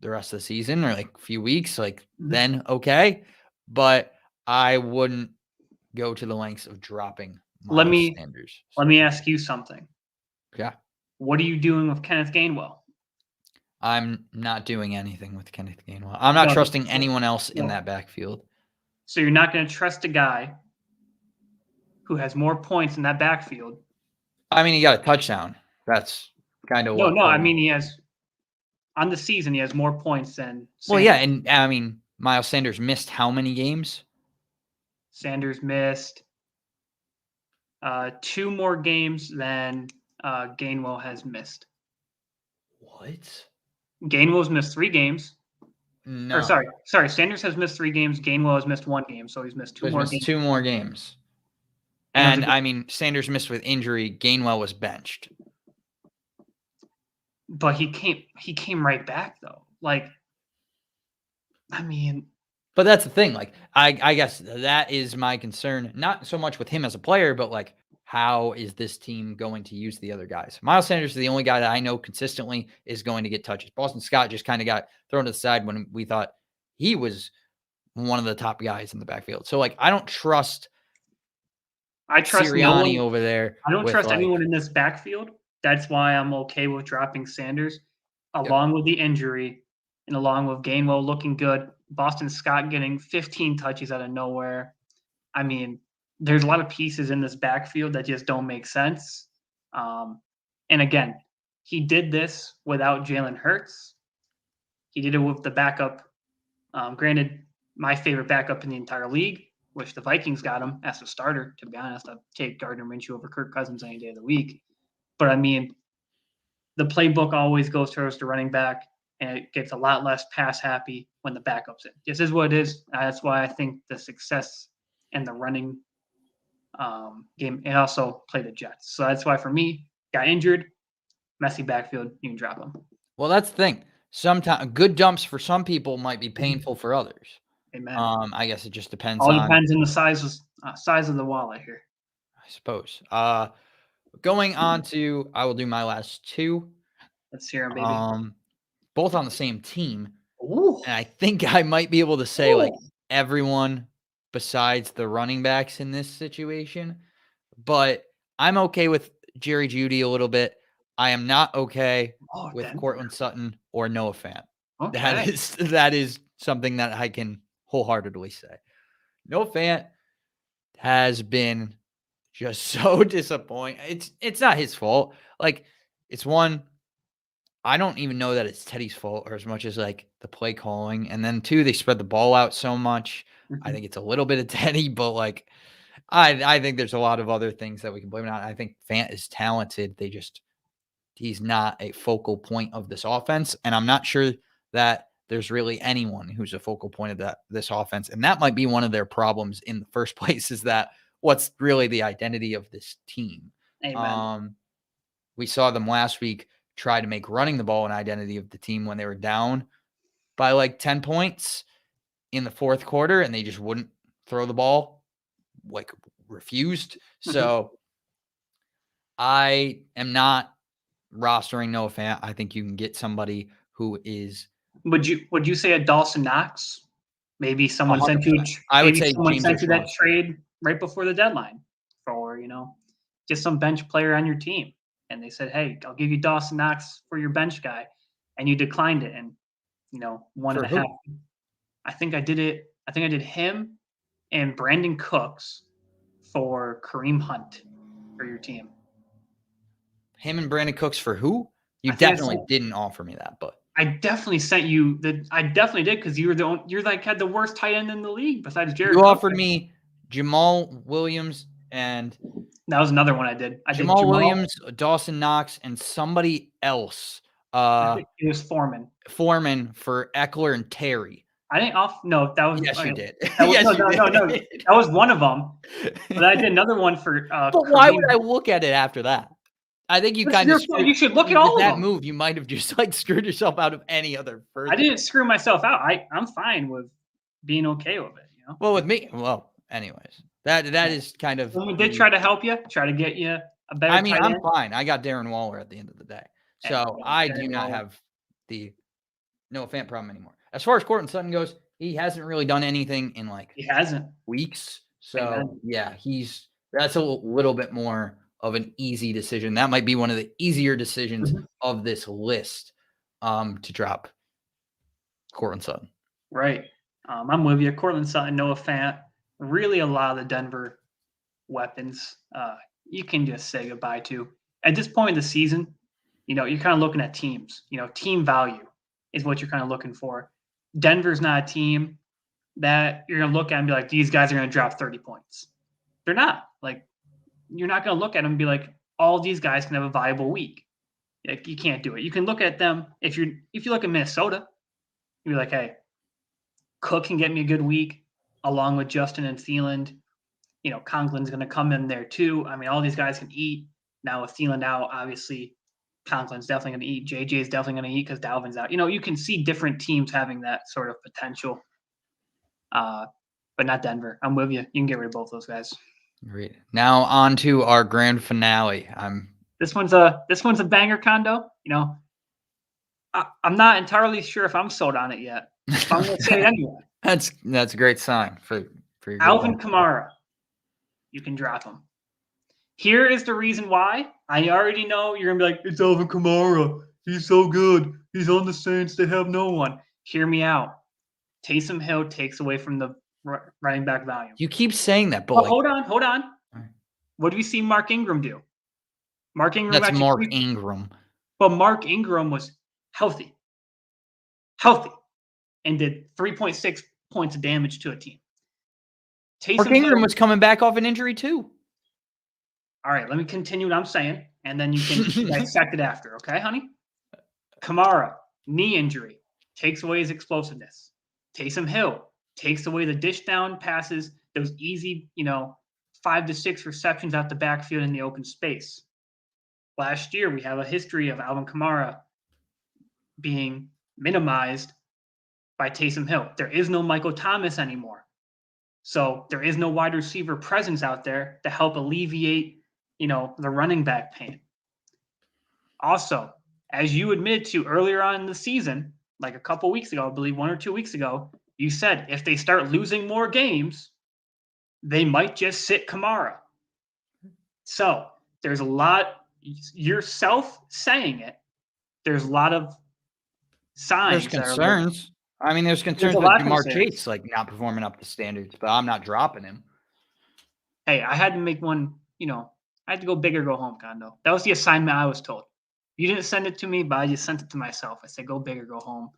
the rest of the season or like a few weeks, like then okay. But I wouldn't go to the lengths of dropping Miles Sanders. Let me ask you something. Yeah. What are you doing with Kenneth Gainwell? I'm not doing anything with Kenneth Gainwell. I'm not trusting anyone else in that backfield. So you're not going to trust a guy who has more points in that backfield? I mean, he got a touchdown. That's kind of what. No. I mean, he has, on the season, he has more points than Sanders. Well, yeah, and I mean, Miles Sanders missed how many games? Sanders missed 2 more games than Gainwell has missed. What? Gainwell's missed 3 games. No. Or sorry. Sanders has missed 3 games. Gainwell has missed 1 game, so he's missed 2 more games. 2 more games. And I mean, Sanders missed with injury. Gainwell was benched. But he came right back though. Like, I mean, but that's the thing. Like, I guess that is my concern. Not so much with him as a player, but like, how is this team going to use the other guys? Miles Sanders is the only guy that I know consistently is going to get touches. Boston Scott just kind of got thrown to the side when we thought he was one of the top guys in the backfield. So like, I don't trust. I trust Sirianni over there. I don't trust anyone in this backfield. That's why I'm okay with dropping Sanders, along with the injury and along with Gainwell looking good. Boston Scott getting 15 touches out of nowhere. I mean, there's a lot of pieces in this backfield that just don't make sense. And again, he did this without Jalen Hurts. He did it with the backup. Granted, my favorite backup in the entire league, which the Vikings got him as a starter. To be honest, I'd take Gardner Minshew over Kirk Cousins any day of the week. But I mean, the playbook always goes towards the running back, and it gets a lot less pass happy when the backup's in. This is what it is. That's why I think the success in the running game, and also play the Jets. So that's why for me, got injured, messy backfield, you can drop them. Well, that's the thing. Sometimes good dumps for some people might be painful for others. Amen. I guess it just depends. All depends on the size of the wallet here, I suppose. Going on to, I will do my last 2. Let's hear them, baby. Both on the same team. Ooh. And I think I might be able to say like everyone besides the running backs in this situation. But I'm okay with Jerry Jeudy a little bit. I am not okay with Cortland Sutton or Noah Fant. Okay. That is something that I can wholeheartedly say. Noah Fant has been just so disappointing. It's not his fault. Like, it's one, I don't even know that it's Teddy's fault or as much as like the play calling. And then 2, they spread the ball out so much. I think it's a little bit of Teddy, but like, I think there's a lot of other things that we can blame it on. I think Fant is talented. He's not a focal point of this offense. And I'm not sure that there's really anyone who's a focal point of this offense. And that might be one of their problems in the first place, is that what's really the identity of this team. Amen. We saw them last week try to make running the ball an identity of the team when they were down by like 10 points in the fourth quarter, and they just wouldn't throw the ball, like refused. So I am not rostering Noah Fant. I think you can get somebody who is. Would you say a Dawson Knox Maybe someone sent 100%. you. I would Maybe say someone James sent you that O'Shaughnessy. trade right before the deadline for just some bench player on your team, and they said, "Hey, I'll give you Dawson Knox for your bench guy," and you declined it, and one For and a half. who? I think I did it. I think I did him and Brandon Cooks for Kareem Hunt for your team. Him and Brandon Cooks for who? You I think I definitely sent- didn't offer me that, but I definitely sent you the. I definitely did because you're had the worst tight end in the league besides Jared. you Cook. offered me Jamal Williams and That was another one I did. I did Jamal Williams, Dawson Knox, and somebody else. I think it was Foreman. Foreman for Eckler and Terry. I didn't off. No, that was. Yes, you did. That was, Yes, no, you no, did. no, no. That was one of them. But I did another one for. But why would I look at it after that? I think you kind of You should look at all with of that them. move. You might have just screwed yourself out of any other further. I didn't screw myself out. I'm fine with being okay with it. Well, with me, anyways, that is kind of. Someone did try to help you, try to get you a better. I mean, tight I'm end. fine. I got Darren Waller at the end of the day, so I do not have the Noah Fant problem anymore. As far as Courtland Sutton goes, he hasn't really done anything in he hasn't weeks. So yeah, that's a little bit more of an easy decision. That might be one of the easier decisions of this list to drop Courtland Sutton. Right. I'm with you. Courtland Sutton, Noah Fant, really a lot of the Denver weapons you can just say goodbye to. At this point in the season, you're kind of looking at teams. Team value is what you're kind of looking for. Denver's not a team that you're going to look at and be like, these guys are going to drop 30 points. They're not. Like, you're not going to look at them and be like, all these guys can have a viable week. Like, you can't do it. You can look at them. If you look at Minnesota, you'll be like, hey, Cook can get me a good week along with Justin and Thielen. Conklin's going to come in there too. I mean, all these guys can eat. Now with Thielen out, obviously, Conklin's definitely going to eat. JJ is definitely going to eat because Dalvin's out. You can see different teams having that sort of potential. But not Denver. I'm with you. You can get rid of both those guys. Great. Now on to our grand finale. This one's a banger, Condo. I'm not entirely sure if I'm sold on it yet. I'm going to say it anyway. That's a great sign for your Alvin Kamara. You can drop him. Here is the reason why. I already know you're going to be like, it's Alvin Kamara. He's so good. He's on the Saints. They have no one. Hear me out. Taysom Hill takes away from the running back value. You keep saying that, but hold on. Right. What do we see Mark Ingram do? That's Mark Ingram. But Mark Ingram was healthy, and did 3.6 points of damage to a team. Mark Ingram was coming back off an injury too. All right, let me continue what I'm saying, and then you can dissect it after, okay, honey? Kamara, knee injury, takes away his explosiveness. Taysom Hill takes away the dish down passes, those easy, 5 to 6 receptions out the backfield in the open space. Last year, we have a history of Alvin Kamara being minimized by Taysom Hill. There is no Michael Thomas anymore. So there is no wide receiver presence out there to help alleviate, the running back pain. Also, as you admitted to earlier on in the season, like a couple weeks ago, I believe 1 or 2 weeks ago, you said if they start losing more games, they might just sit Kamara. So there's a lot, yourself saying it, there's a lot of signs. There's concerns. There's concerns with Jamar Chase not performing up to standards, but I'm not dropping him. Hey, I had to make one, I had to go big or go home, Condo. That was the assignment I was told. You didn't send it to me, but I just sent it to myself. I said, go big or go home.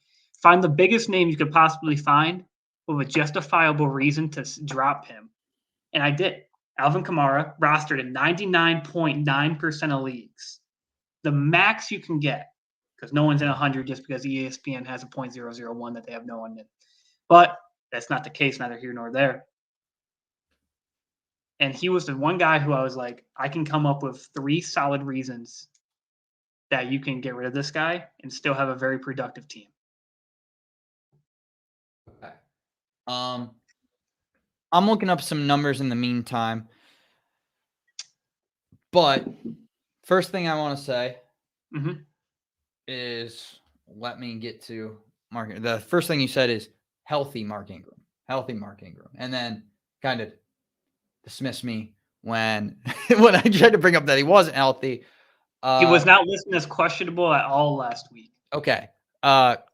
Find the biggest name you could possibly find with a justifiable reason to drop him. And I did. Alvin Kamara rostered in 99.9% of leagues. The max you can get, because no one's in 100 just because ESPN has a .001 that they have no one in. But that's not the case, neither here nor there. And he was the one guy who I was like, I can come up with 3 solid reasons that you can get rid of this guy and still have a very productive team. Okay. I'm looking up some numbers in the meantime. But first thing I want to say is let me get to Mark. The first thing you said is healthy Mark Ingram. healthy Mark Ingram, and then kind of dismiss me when when I tried to bring up that he wasn't healthy. He was not listed as questionable at all last week. Okay. But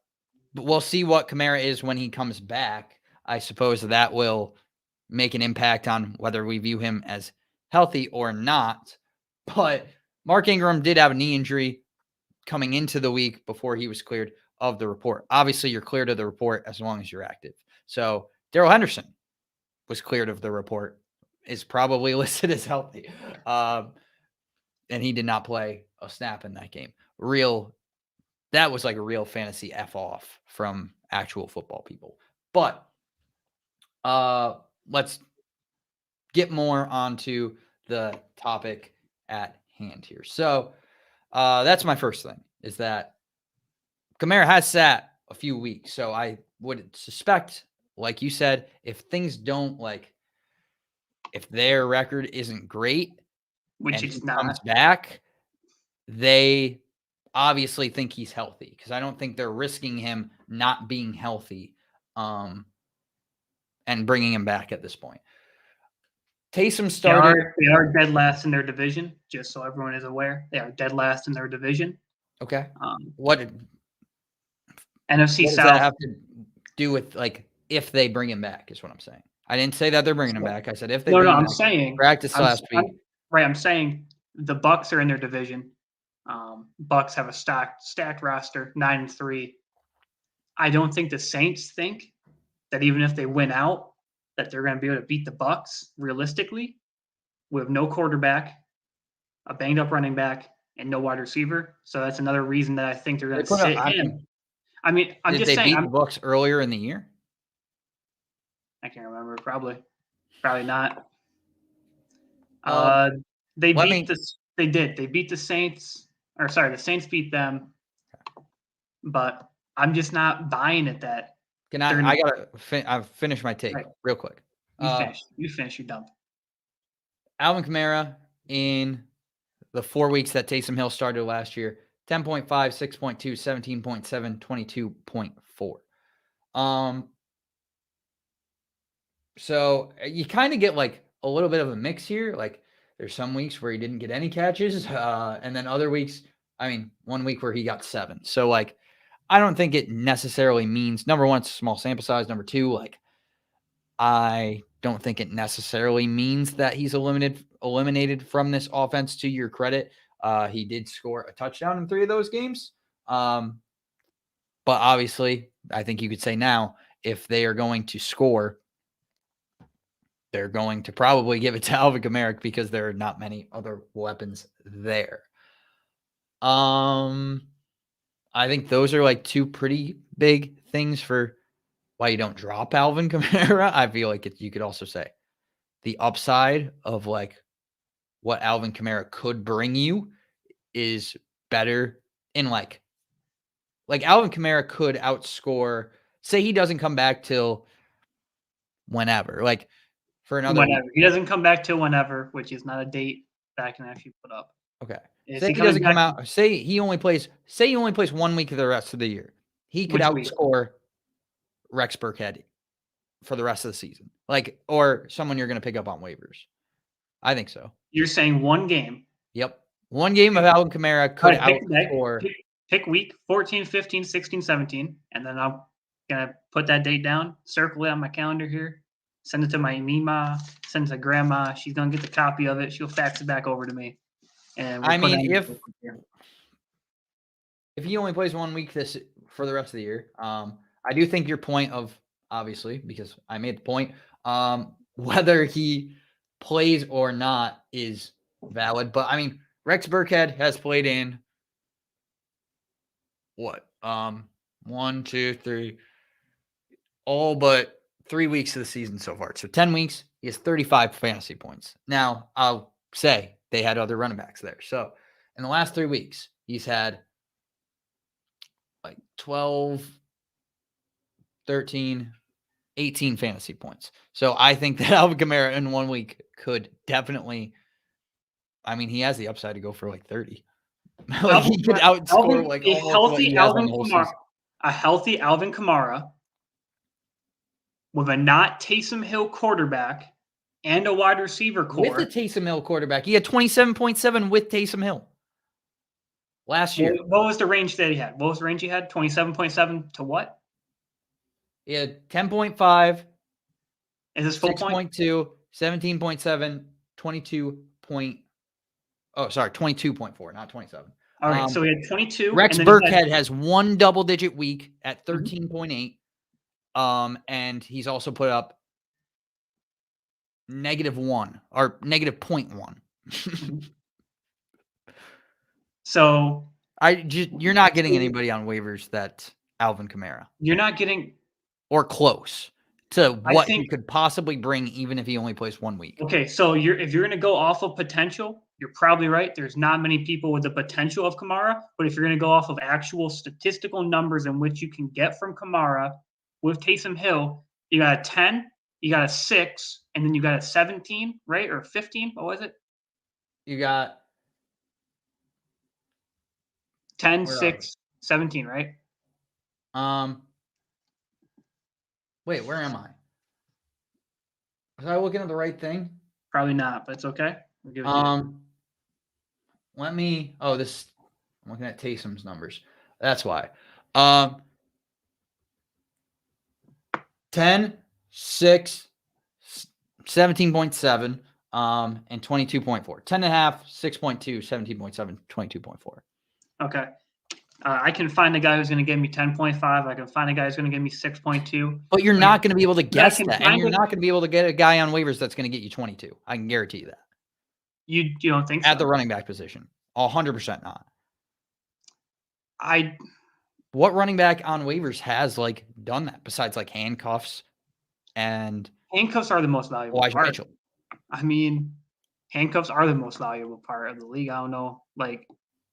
we'll see what Kamara is when he comes back. I suppose that will make an impact on whether we view him as healthy or not. But Mark Ingram did have a knee injury coming into the week before he was cleared of the report. Obviously, you're cleared of the report as long as you're active. So Darrell Henderson was cleared of the report, is probably listed as healthy. And he did not play a snap in that game. That was like a real fantasy F off from actual football people. But let's get more onto the topic at hand here. So that's my first thing, is that Kamara has sat a few weeks. So I would suspect, like you said, if things don't if their record isn't great, Which and it's he not. comes back, they obviously think he's healthy, because I don't think they're risking him not being healthy and bringing him back at this point. Taysom started. They are dead last in their division, just so everyone is aware. They are dead last in their division. Okay. What NFC South. Does that have to do with if they bring him back? Is what I'm saying. I didn't say that they're bringing him back. I said if they. No, I'm saying practice last week. I'm saying the Bucs are in their division. Bucs have a stacked roster, 9-3. I don't think the Saints think that even if they win out, that they're going to be able to beat the Bucs realistically. We have no quarterback, a banged up running back, and no wide receiver. So that's another reason that I think they're going to sit him. I mean, I'm just saying. Did they beat the Bucs earlier in the year? I can't remember. Probably not. They did. They beat the Saints. Or sorry, the Saints beat them. But I'm just not buying it that. I gotta finish my take real quick. You finish. You're done. Alvin Kamara in the 4 weeks that Taysom Hill started last year, 10.5, 6.2, 17.7, 22.4. So you kind of get a little bit of a mix here. There's some weeks where he didn't get any catches, and then other weeks, 1 week where he got 7. So I don't think it necessarily means, number one, it's a small sample size. Number two, I don't think it necessarily means that he's eliminated from this offense. To your credit, he did score a touchdown in 3 of those games. But obviously, I think you could say now, if they are going to score, they're going to probably give it to Alvin Kamara because there are not many other weapons there. I think those are 2 pretty big things for why you don't drop Alvin Kamara. I feel like you could also say the upside of what Alvin Kamara could bring you is better in Alvin Kamara could outscore, say he doesn't come back till whenever, for another whenever. He doesn't come back till whenever, which is not a date that I can actually put up. Okay. Say he doesn't come out. Say he only plays 1 week of the rest of the year. He could outscore Rex Burkhead for the rest of the season. Or someone you're going to pick up on waivers. I think so. You're saying 1 game. Yep. 1 game of Alvin Kamara could outscore. Pick week 14, 15, 16, 17. And then I'm going to put that date down, circle it on my calendar here, send it to my Mima, send it to Grandma. She's going to get the copy of it. She'll fax it back over to me. And if he only plays 1 week for the rest of the year, I do think your point of, obviously, because I made the point, whether he plays or not is valid. But Rex Burkhead has played in what? 1, 2, 3, all but 3 weeks of the season so far. So 10 weeks, he has 35 fantasy points. Now, I'll say they had other running backs there. So in the last 3 weeks, he's had 12, 13, 18 fantasy points. So I think that Alvin Kamara in 1 week could definitely, he has the upside to go for 30. He could outscore a healthy Alvin Kamara with a not Taysom Hill quarterback and a wide receiver core. With the Taysom Hill quarterback. He had 27.7 with Taysom Hill last year. What was the range that he had? What was the range he had? 27.7 to what? He had 10.5. Is this full point? 6.2, 17.7, 22.4, not 27. All right, so he had 22. Rex and then Burkhead has one double-digit week at 13.8. And he's also put up -1 or -0.1. So you're not getting anybody on waivers that's Alvin Kamara. You're not getting or close to what he could possibly bring, even if he only plays 1 week. Okay, so if you're going to go off of potential, you're probably right. There's not many people with the potential of Kamara, but if you're going to go off of actual statistical numbers in which you can get from Kamara with Taysom Hill, you got a 10, you got a 6, and then you got a 17, right? Or 15, what was it? You got 10, 6, 17, right? Wait, where am I? Was I looking at the right thing? Probably not, but it's okay. We'll give it to you. Let me. I'm looking at Taysom's numbers. That's why. 10, 6, 17.7, and 22.4. 10.5, 6.2, 17.7, 22.4. Okay. I can find a guy who's going to give me 10.5. I can find a guy who's going to give me 6.2. But you're not going to be able to guess that. And you're not going to be able to get a guy on waivers that's going to get you 22. I can guarantee you that. You don't think so? At the running back position. 100% not. What running back on waivers has done that besides handcuffs and handcuffs are the most valuable part. Mitchell. I mean, handcuffs are the most valuable part of the league. I don't know,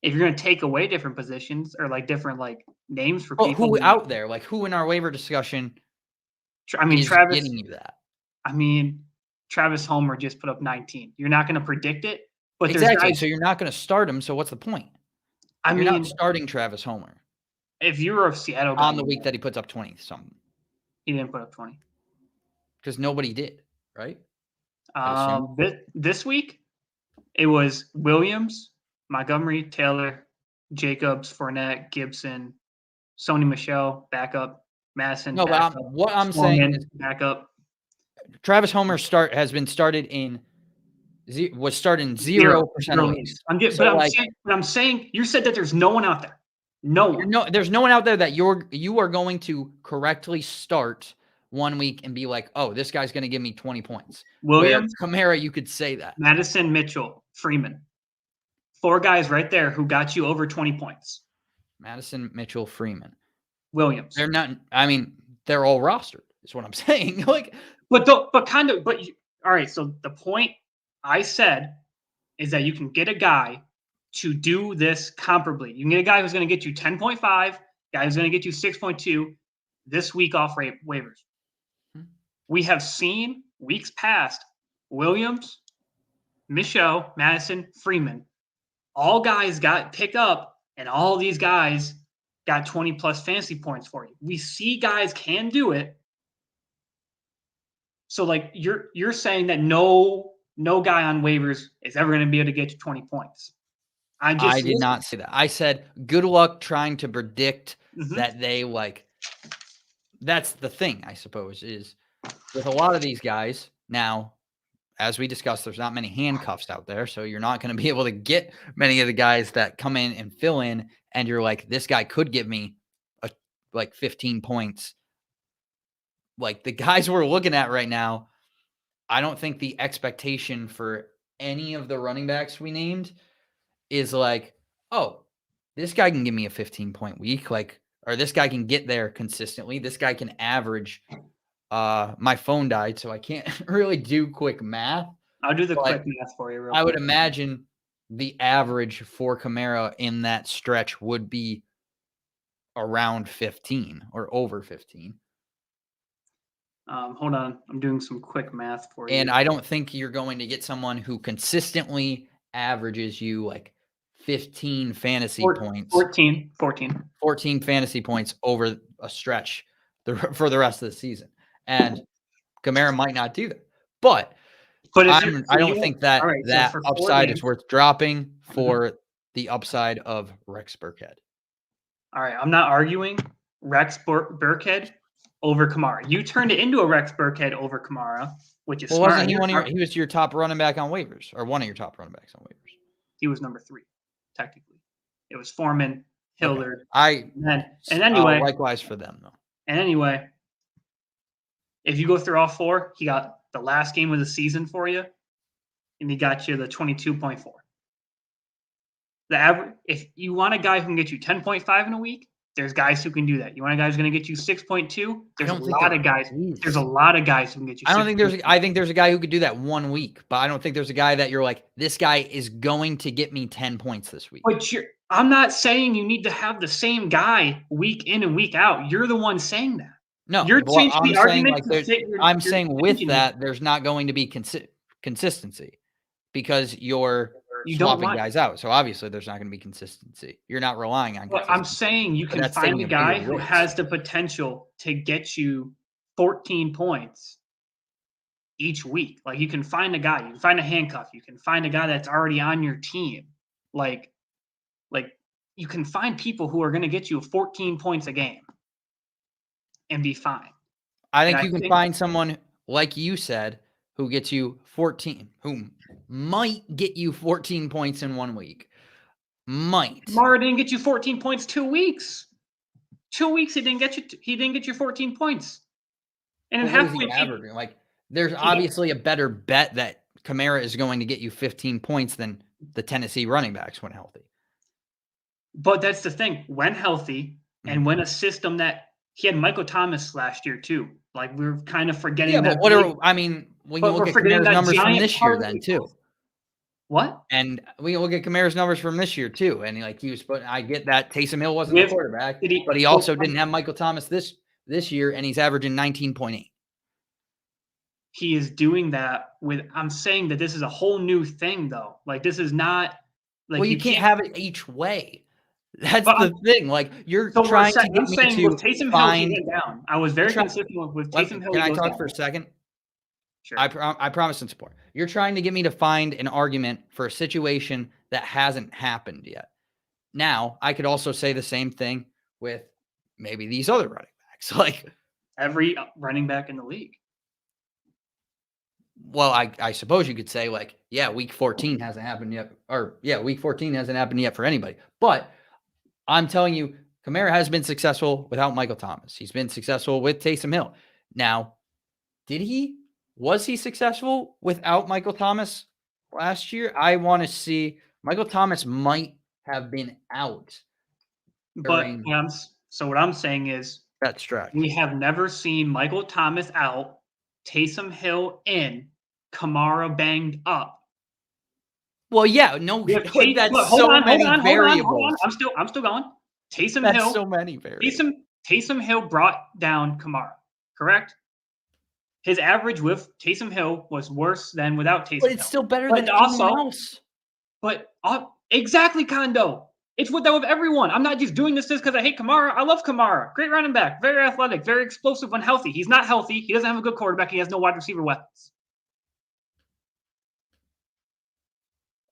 if you're going to take away different positions or different names for people. Who out there? Who in our waiver discussion? Travis getting you that. I mean, Travis Homer just put up 19. You're not going to predict it, but exactly. So you're not going to start him. So what's the point? You're not starting Travis Homer. If you were a Seattle guy, on the week that he puts up 20 something, he didn't put up 20 because nobody did, right? This week it was Williams, Montgomery, Taylor, Jacobs, Fournette, Gibson, Sony Michel, backup, Madison. No, backup, but what I'm saying is backup. Travis Homer was started in 0% of leagues. I'm saying you said that there's no one out there. There's no one out there that you are going to correctly start 1 week and be like, oh, this guy's going to give me 20 points. Williams, Kamara, you could say that. Madison, Mitchell, Freeman. 4 guys right there who got you over 20 points. Madison, Mitchell, Freeman. Williams. They're not. I mean, they're all rostered. Is what I'm saying. All right. So the point I said is that you can get a guy to do this comparably. You can get a guy who's going to get you 10.5, guy who's going to get you 6.2 this week off waivers. We have seen weeks past Williams, Michel, Madison, Freeman. All guys got picked up, and all these guys got 20-plus fantasy points for you. We see guys can do it. So, you're saying that no guy on waivers is ever going to be able to get you 20 points. I did not say that. I said good luck trying to predict that they That's the thing, I suppose, is with a lot of these guys now. As we discussed, there's not many handcuffs out there, so you're not going to be able to get many of the guys that come in and fill in, and you're like, this guy could give me 15 points. The guys we're looking at right now, I don't think the expectation for any of the running backs we named is oh, this guy can give me a 15-point week, or this guy can get there consistently. This guy can average. My phone died, so I can't really do quick math. I'll do the quick math for you. I would imagine the average for Kamara in that stretch would be around 15 or over 15. Hold on. I'm doing some quick math for you. And I don't think you're going to get someone who consistently averages you 15 fantasy points. 14 fantasy points over a stretch for the rest of the season. and Kamara might not do that. But But I don't think that all right, so that for 4 upside games, is worth dropping for the upside of Rex Burkhead. all right, I'm not arguing Rex Burkhead over Kamara. You turned it into a Rex Burkhead over Kamara, which is Well, smart. wasn't he one of your, he was your top running back on waivers, or one of your top running backs on waivers? He was number 3, technically. It was Foreman, Hillard. Okay. And anyway, likewise for them though. And anyway, if you go through all 4, he got the last game of the season for you, and he got you the 22.4. The average, if you want a guy who can get you 10.5 in a week, there's guys who can do that. You want a guy who's going to get you 6.2? There's a lot of guys. There's a lot of guys who can get you. I think there's a guy who could do that 1 week, but I don't think there's a guy that you're like, this guy is going to get me 10 points this week. But I'm not saying you need to have the same guy week in and week out. You're the one saying that. No, you're changing the argument. I'm saying with that, there's not going to be consistency because you're swapping guys out. So obviously there's not going to be consistency. You're not relying on consistency. I'm saying you can find a guy who has the potential to get you 14 points each week. Like you can find a guy, you can find a handcuff, you can find a guy that's already on your team. Like you can find people who are going to get you 14 points a game and be fine. I think you can find someone like you said who gets you 14, who might get you 14 points in 1 week. Might. Kamara didn't get you 14 points 2 weeks. 2 weeks he didn't get you 14 points. And in halfway averaging, like there's obviously a better bet that Kamara is going to get you 15 points than the Tennessee running backs when healthy. But that's the thing. When healthy and when a system that he had Michael Thomas last year too. Like we're kind of forgetting that. We can look at Kamara's numbers from this year then too. What? And we can look at Kamara's numbers from this year too. And like he was I get that Taysom Hill wasn't the quarterback, but he also didn't have Michael Thomas this year, and he's averaging 19.8. He is doing that I'm saying that this is a whole new thing though. Like this is not like you can't have it each way. That's the thing. Like you're trying to get me to with Taysom Hill, he went down. I was very consistent with Taysom Hill. Can I talk for a second? Sure. I promise and support. You're trying to get me to find an argument for a situation that hasn't happened yet. Now, I could also say the same thing with maybe these other running backs. Like every running back in the league. Well, I suppose you could say like, yeah, week 14 hasn't happened yet. Or yeah, week 14 hasn't happened yet for anybody. But I'm telling you, Kamara has been successful without Michael Thomas. He's been successful with Taysom Hill. Now, was he successful without Michael Thomas last year? I want to see. Michael Thomas might have been out. But so what I'm saying is that stretch. We have never seen Michael Thomas out, Taysom Hill in, Kamara banged up. Well, yeah, no, that's so many variables. I'm still going. Taysom Hill. That's so many variables. Taysom Hill brought down Kamara, correct? His average with Taysom Hill was worse than without Taysom Hill. But it's still better than anyone else. But exactly, Kondo. It's with everyone. I'm not just doing this because I hate Kamara. I love Kamara. Great running back. Very athletic. Very explosive when healthy. He's not healthy. He doesn't have a good quarterback. He has no wide receiver weapons.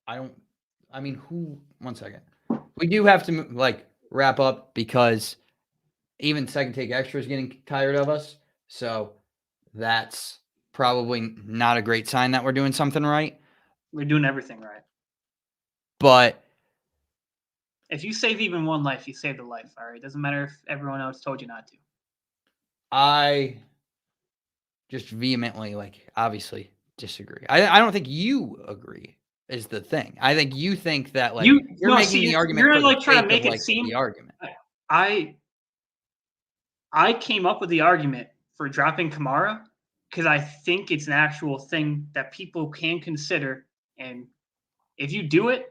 One second. We do have to wrap up because even Second Take Extra is getting tired of us. So that's probably not a great sign that we're doing something right. We're doing everything right. But if you save even one life, you saved a life. All right. Doesn't matter if everyone else told you not to. I just vehemently, obviously disagree. I don't think you agree is the thing. I think you think that you're making the argument. You're trying to make it seem the argument. I came up with the argument for dropping Kamara because I think it's an actual thing that people can consider. And if you do it,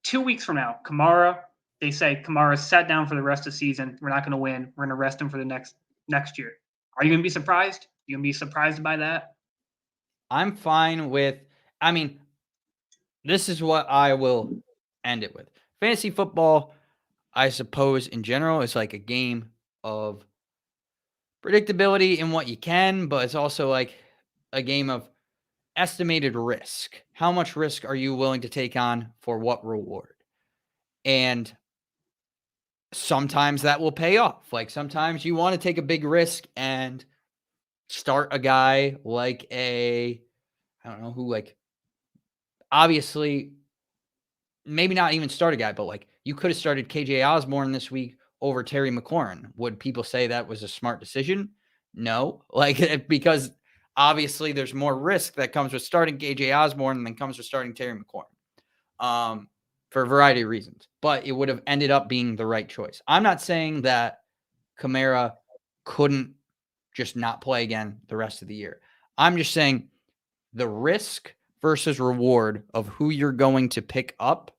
2 weeks from now, they say Kamara's sat down for the rest of the season. We're not going to win. We're going to rest him for the next year. Are you going to be surprised? You going to be surprised by that? I'm fine with, this is what I will end it with. Fantasy football, I suppose, in general, is like a game of predictability in what you can, but it's also like a game of estimated risk. How much risk are you willing to take on for what reward? And sometimes that will pay off. Like sometimes you want to take a big risk and start a guy like I don't know who, like, obviously, maybe not even start a guy, but like you could have started KJ Osborne this week over Terry McLaurin. Would people say that was a smart decision? No, like because obviously there's more risk that comes with starting KJ Osborne than comes with starting Terry McLaurin. For a variety of reasons, but it would have ended up being the right choice. I'm not saying that Kamara couldn't just not play again the rest of the year. I'm just saying the risk versus reward of who you're going to pick up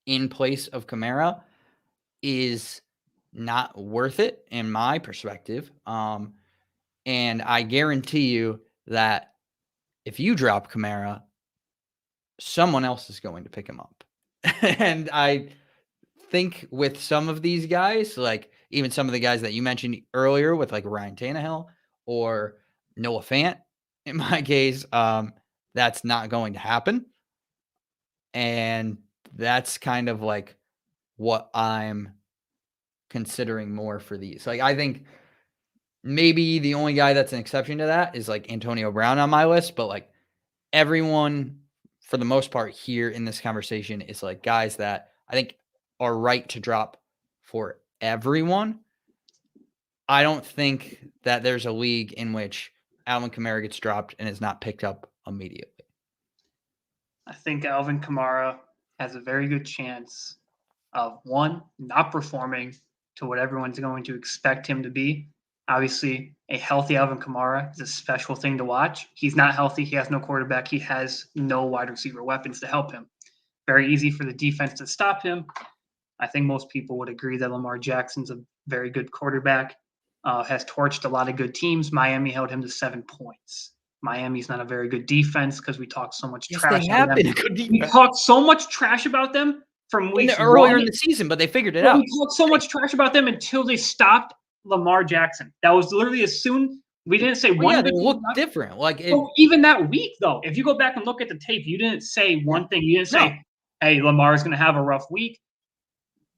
in place of Kamara is not worth it in my perspective. And I guarantee you that if you drop Kamara, someone else is going to pick him up. And I think with some of these guys, like even some of the guys that you mentioned earlier with like Ryan Tannehill or Noah Fant, in my case, that's not going to happen. And that's kind of like what I'm considering more for these. Like I think maybe the only guy that's an exception to that is like Antonio Brown on my list, but like everyone for the most part here in this conversation is like guys that I think are right to drop for everyone. I don't think that there's a league in which Alvin Kamara gets dropped and is not picked up immediately. I think Alvin Kamara has a very good chance of, one, not performing to what everyone's going to expect him to be. Obviously, a healthy Alvin Kamara is a special thing to watch. He's not healthy. He has no quarterback. He has no wide receiver weapons to help him. Very easy for the defense to stop him. I think most people would agree that Lamar Jackson's a very good quarterback, has torched a lot of good teams. Miami held him to 7 points. Miami's not a very good defense because we talk so much trash about them. We talk so much trash about them from week earlier in the season, but they figured it out. We talked so much trash about them until they stopped Lamar Jackson. That was literally as soon we didn't say one. Yeah, they looked different. Like even that week, though, if you go back and look at the tape, you didn't say one thing. You didn't say, "Hey, Lamar's going to have a rough week."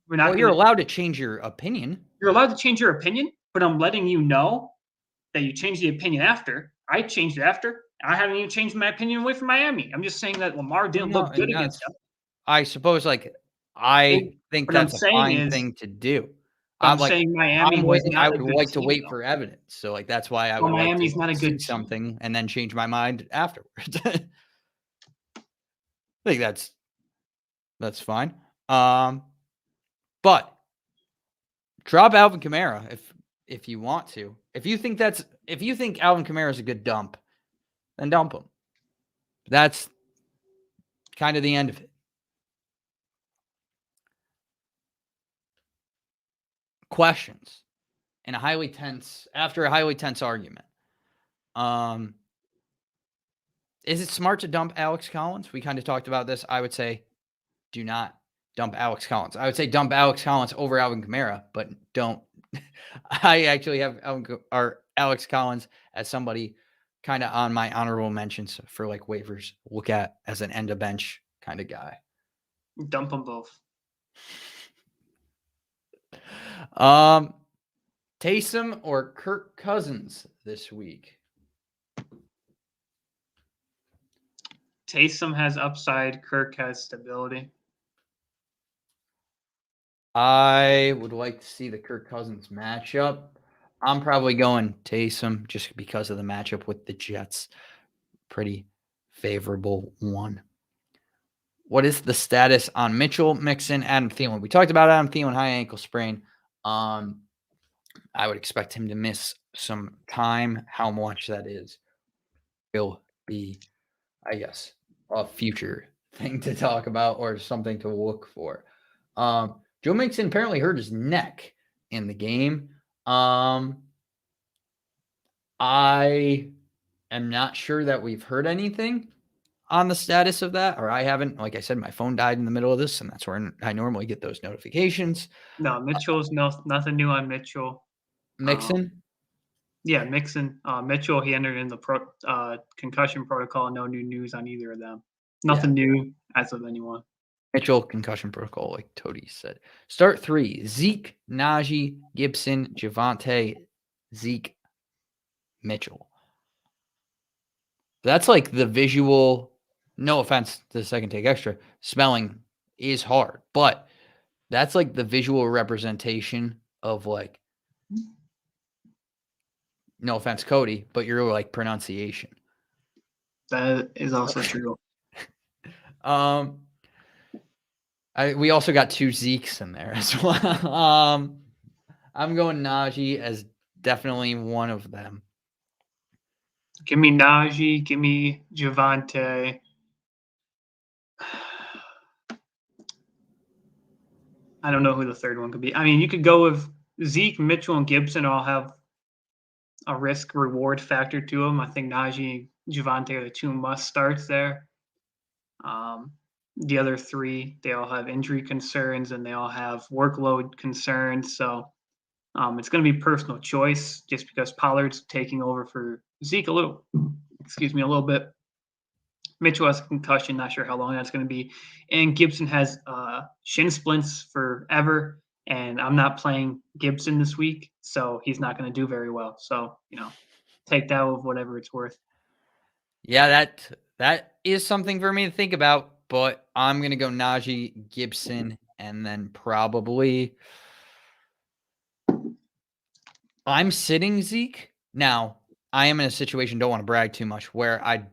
We're not. Well, you're allowed to change your opinion. You're allowed to change your opinion, but I'm letting you know that you changed the opinion after. I changed it after. I haven't even changed my opinion away from Miami. I'm just saying that Lamar didn't look good against them. I suppose, like, I think that's a fine thing to do. I'm saying Miami was not I would like to wait for evidence. So, like, that's why I would Miami's like to see something and then change my mind afterwards. I think that's fine. But drop Alvin Kamara if you want to. If you think Alvin Kamara is a good dump, then dump him. That's kind of the end of it. Questions after a highly tense argument. Is it smart to dump Alex Collins? We kind of talked about this. I would say do not dump Alex Collins. I would say dump Alex Collins over Alvin Kamara, but don't. I actually have Alex Collins as somebody kind of on my honorable mentions for like waivers. Look at as an end of bench kind of guy. Dump them both. Taysom or Kirk Cousins this week? Taysom has upside. Kirk has stability. I would like to see the Kirk Cousins matchup. I'm probably going Taysom just because of the matchup with the Jets. Pretty favorable one. What is the status on Mitchell, Mixon, Adam Thielen? We talked about Adam Thielen, high ankle sprain. I would expect him to miss some time. How much that is will be, I guess, a future thing to talk about or something to look for. Joe Mixon apparently hurt his neck in the game. I am not sure that we've heard anything on the status of that, or I haven't. Like I said, my phone died in the middle of this, and that's where I normally get those notifications. No, Mitchell's nothing new on Mitchell. Mixon? Yeah, Mixon, Mitchell, he entered in the concussion protocol. No new news on either of them. Nothing new as of anyone. Mitchell, concussion protocol, like Toady said. Start 3, Zeke, Najee, Gibson, Javonte, Zeke, Mitchell. That's like the visual, no offense to the second take extra, spelling is hard, but that's like the visual representation of like, no offense, Cody, but your like pronunciation. That is also true. We also got 2 Zekes in there as well. I'm going Najee as definitely one of them. Give me Najee. Give me Javonte. I don't know who the third one could be. I mean, you could go with Zeke, Mitchell, and Gibson all have a risk-reward factor to them. I think Najee and Javonte are the 2 must-starts there. The other 3, they all have injury concerns and they all have workload concerns. So it's going to be personal choice just because Pollard's taking over for Zeke a little bit. Mitchell has a concussion, not sure how long that's going to be. And Gibson has shin splints forever, and I'm not playing Gibson this week, so he's not going to do very well. So, take that with whatever it's worth. Yeah, that is something for me to think about, but I'm going to go Najee, Gibson, and then probably I'm sitting Zeke. Now, I am in a situation, don't want to brag too much, where I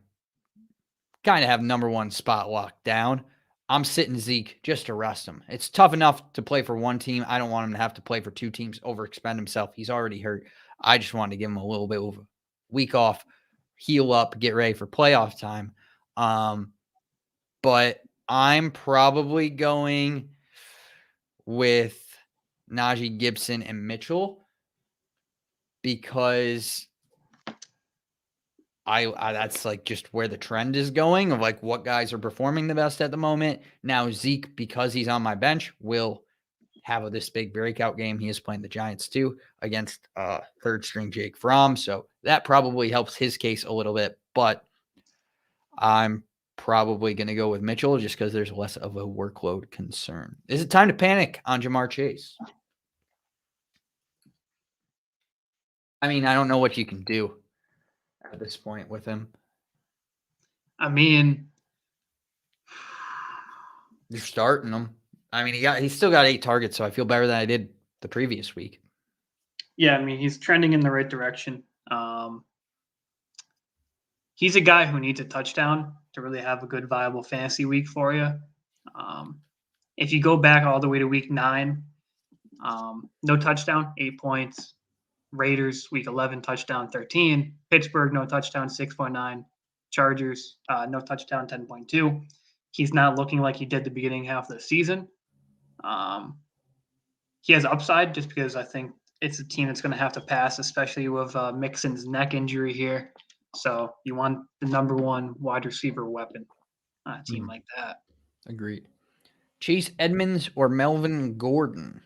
kind of have number 1 spot locked down. I'm sitting Zeke just to rest him. It's tough enough to play for one team. I don't want him to have to play for 2 teams, overexpend himself. He's already hurt. I just wanted to give him a little bit of a week off, heal up, get ready for playoff time. But I'm probably going with Najee, Gibson, and Mitchell because I that's like just where the trend is going of like what guys are performing the best at the moment. Now Zeke, because he's on my bench, will have this big breakout game. He is playing the Giants too against third string Jake Fromm. So that probably helps his case a little bit, but I'm probably going to go with Mitchell just because there's less of a workload concern. Is it time to panic on Jamar Chase? I mean, I don't know what you can do at this point with him. I mean, you're starting him. I mean, he still got 8 targets, so I feel better than I did the previous week. Yeah, I mean, he's trending in the right direction. He's a guy who needs a touchdown to really have a good, viable fantasy week for you. If you go back all the way to week 9, no touchdown, 8 points. Raiders, week 11, touchdown, 13. Pittsburgh, no touchdown, 6.9. Chargers, no touchdown, 10.2. He's not looking like he did the beginning half of the season. He has upside just because I think it's a team that's going to have to pass, especially with Mixon's neck injury here. So you want the number 1 wide receiver weapon on a team like that. Agreed. Chase Edmonds or Melvin Gordon?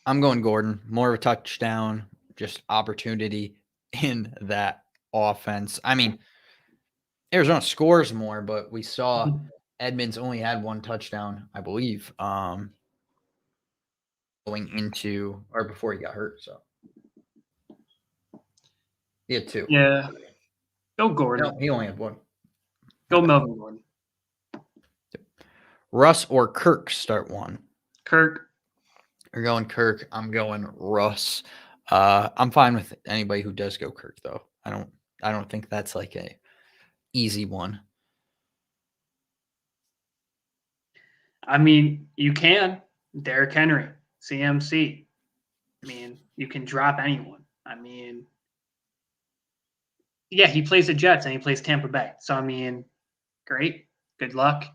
I'm going Gordon. More of a touchdown, just opportunity in that offense. I mean, Arizona scores more, but we saw Edmonds only had 1 touchdown, I believe, going into or before he got hurt. So he had 2. Yeah. Go Gordon. No, he only had 1. Go Melvin Gordon. Russ or Kirk start 1. Kirk. You're going Kirk. I'm going Russ. I'm fine with anybody who does go Kirk, though. I don't think that's like a easy one. I mean, you can. Derrick Henry, CMC. I mean, you can drop anyone. I mean, yeah, he plays the Jets and he plays Tampa Bay. So, I mean, great. Good luck.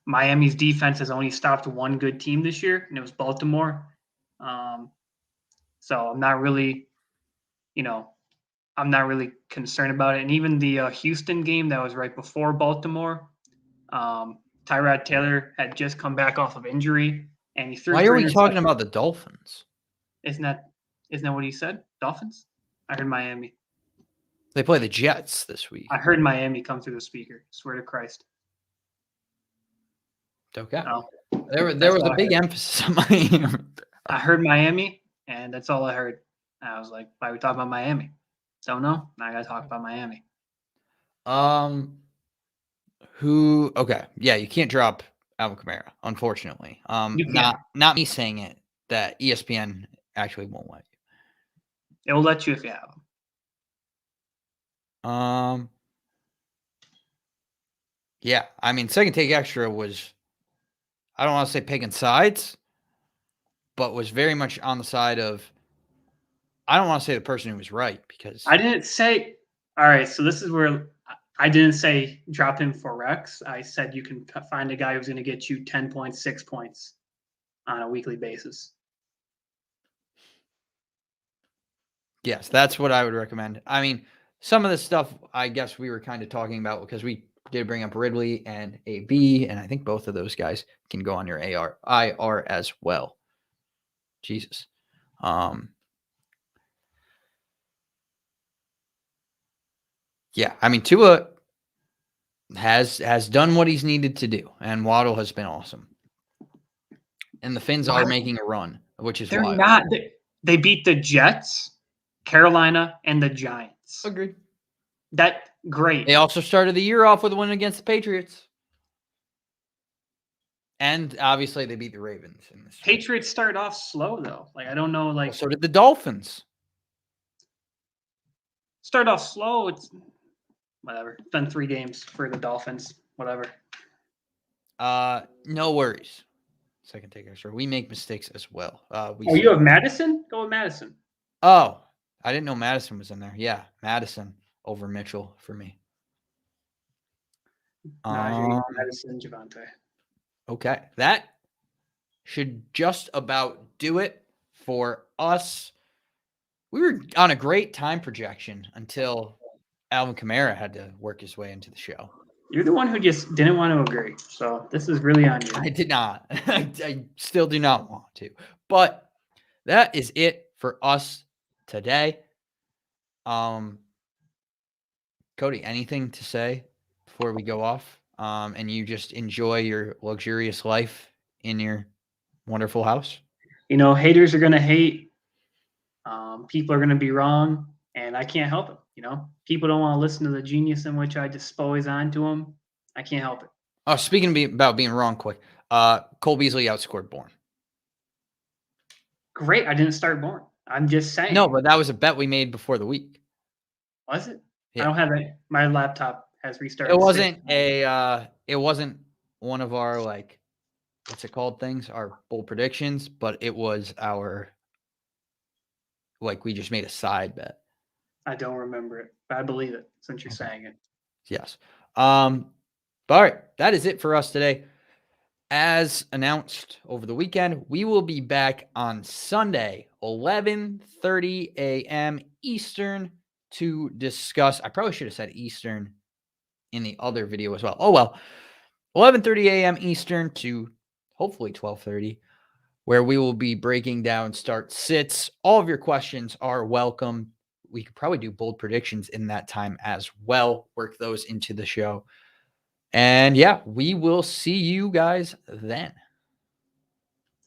Miami's defense has only stopped 1 good team this year, and it was Baltimore. So I'm not really, concerned about it. And even the Houston game that was right before Baltimore, Tyrod Taylor had just come back off of injury, and he threw. Why are we talking about the Dolphins? Isn't that Isn't that what he said? Dolphins? I heard Miami. They play the Jets this week. I heard Miami come through the speaker. Swear to Christ. Okay. Oh, There was a big emphasis on Miami. I heard Miami, and that's all I heard. I was like, why are we talking about Miami? Don't know. Now I got to talk about Miami. Okay. Yeah, you can't drop Alvin Kamara, unfortunately. Not me saying it, that ESPN actually won't let you. It will let you if you have them. Yeah, I mean, second take extra was, I don't want to say picking sides, but was very much on the side of, I don't want to say the person who was right, because I didn't say, all right, so this is where I didn't say drop him for Rex. I said you can find a guy who's going to get you 10 points, 6 points on a weekly basis. Yes, that's what I would recommend. I mean, some of the stuff I guess we were kind of talking about because we did bring up Ridley and AB, and I think both of those guys can go on your IR as well. Jesus. Yeah, I mean, Tua has done what he's needed to do, and Waddle has been awesome. And the Finns are making a run, which is They're wild. not. They beat the Jets, Carolina, and the Giants. Agreed. Great. They also started the year off with a win against the Patriots. And obviously they beat the Ravens in this. Patriots started off slow though. Like I don't know. Like well, so did the Dolphins. Start off slow. It's whatever. It's been 3 games for the Dolphins. Whatever. No worries. Second take extra. We make mistakes as well. You have Madison? Go with Madison. Oh, I didn't know Madison was in there. Yeah, Madison over Mitchell for me. Madison, Javonte. Okay, that should just about do it for us. We were on a great time projection until Alvin Kamara had to work his way into the show. You're the one who just didn't want to agree. So this is really on you. I did not. I still do not want to. But that is it for us today. Cody, anything to say before we go off? And you just enjoy your luxurious life in your wonderful house? Haters are going to hate. People are going to be wrong, and I can't help it. People don't want to listen to the genius in which I just always on to them. I can't help it. Oh, speaking about being wrong quick, Cole Beasley outscored Bourne. Great. I didn't start Bourne. I'm just saying. No, but that was a bet we made before the week. Was it? Yeah. I don't have it. My laptop has restarted. It wasn't one of our, like, what's it called things? Our bold predictions, but it was we just made a side bet. I don't remember it, but I believe it since you're saying it. Yes. But all right, that is it for us today. As announced over the weekend, we will be back on Sunday, 11:30 a.m. Eastern, to discuss. I probably should have said Eastern in the other video as well. Oh, well. 11:30 a.m. Eastern to hopefully 12:30, where we will be breaking down start sits. All of your questions are welcome. We could probably do bold predictions in that time as well. Work those into the show. And yeah, we will see you guys then.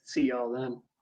See y'all then.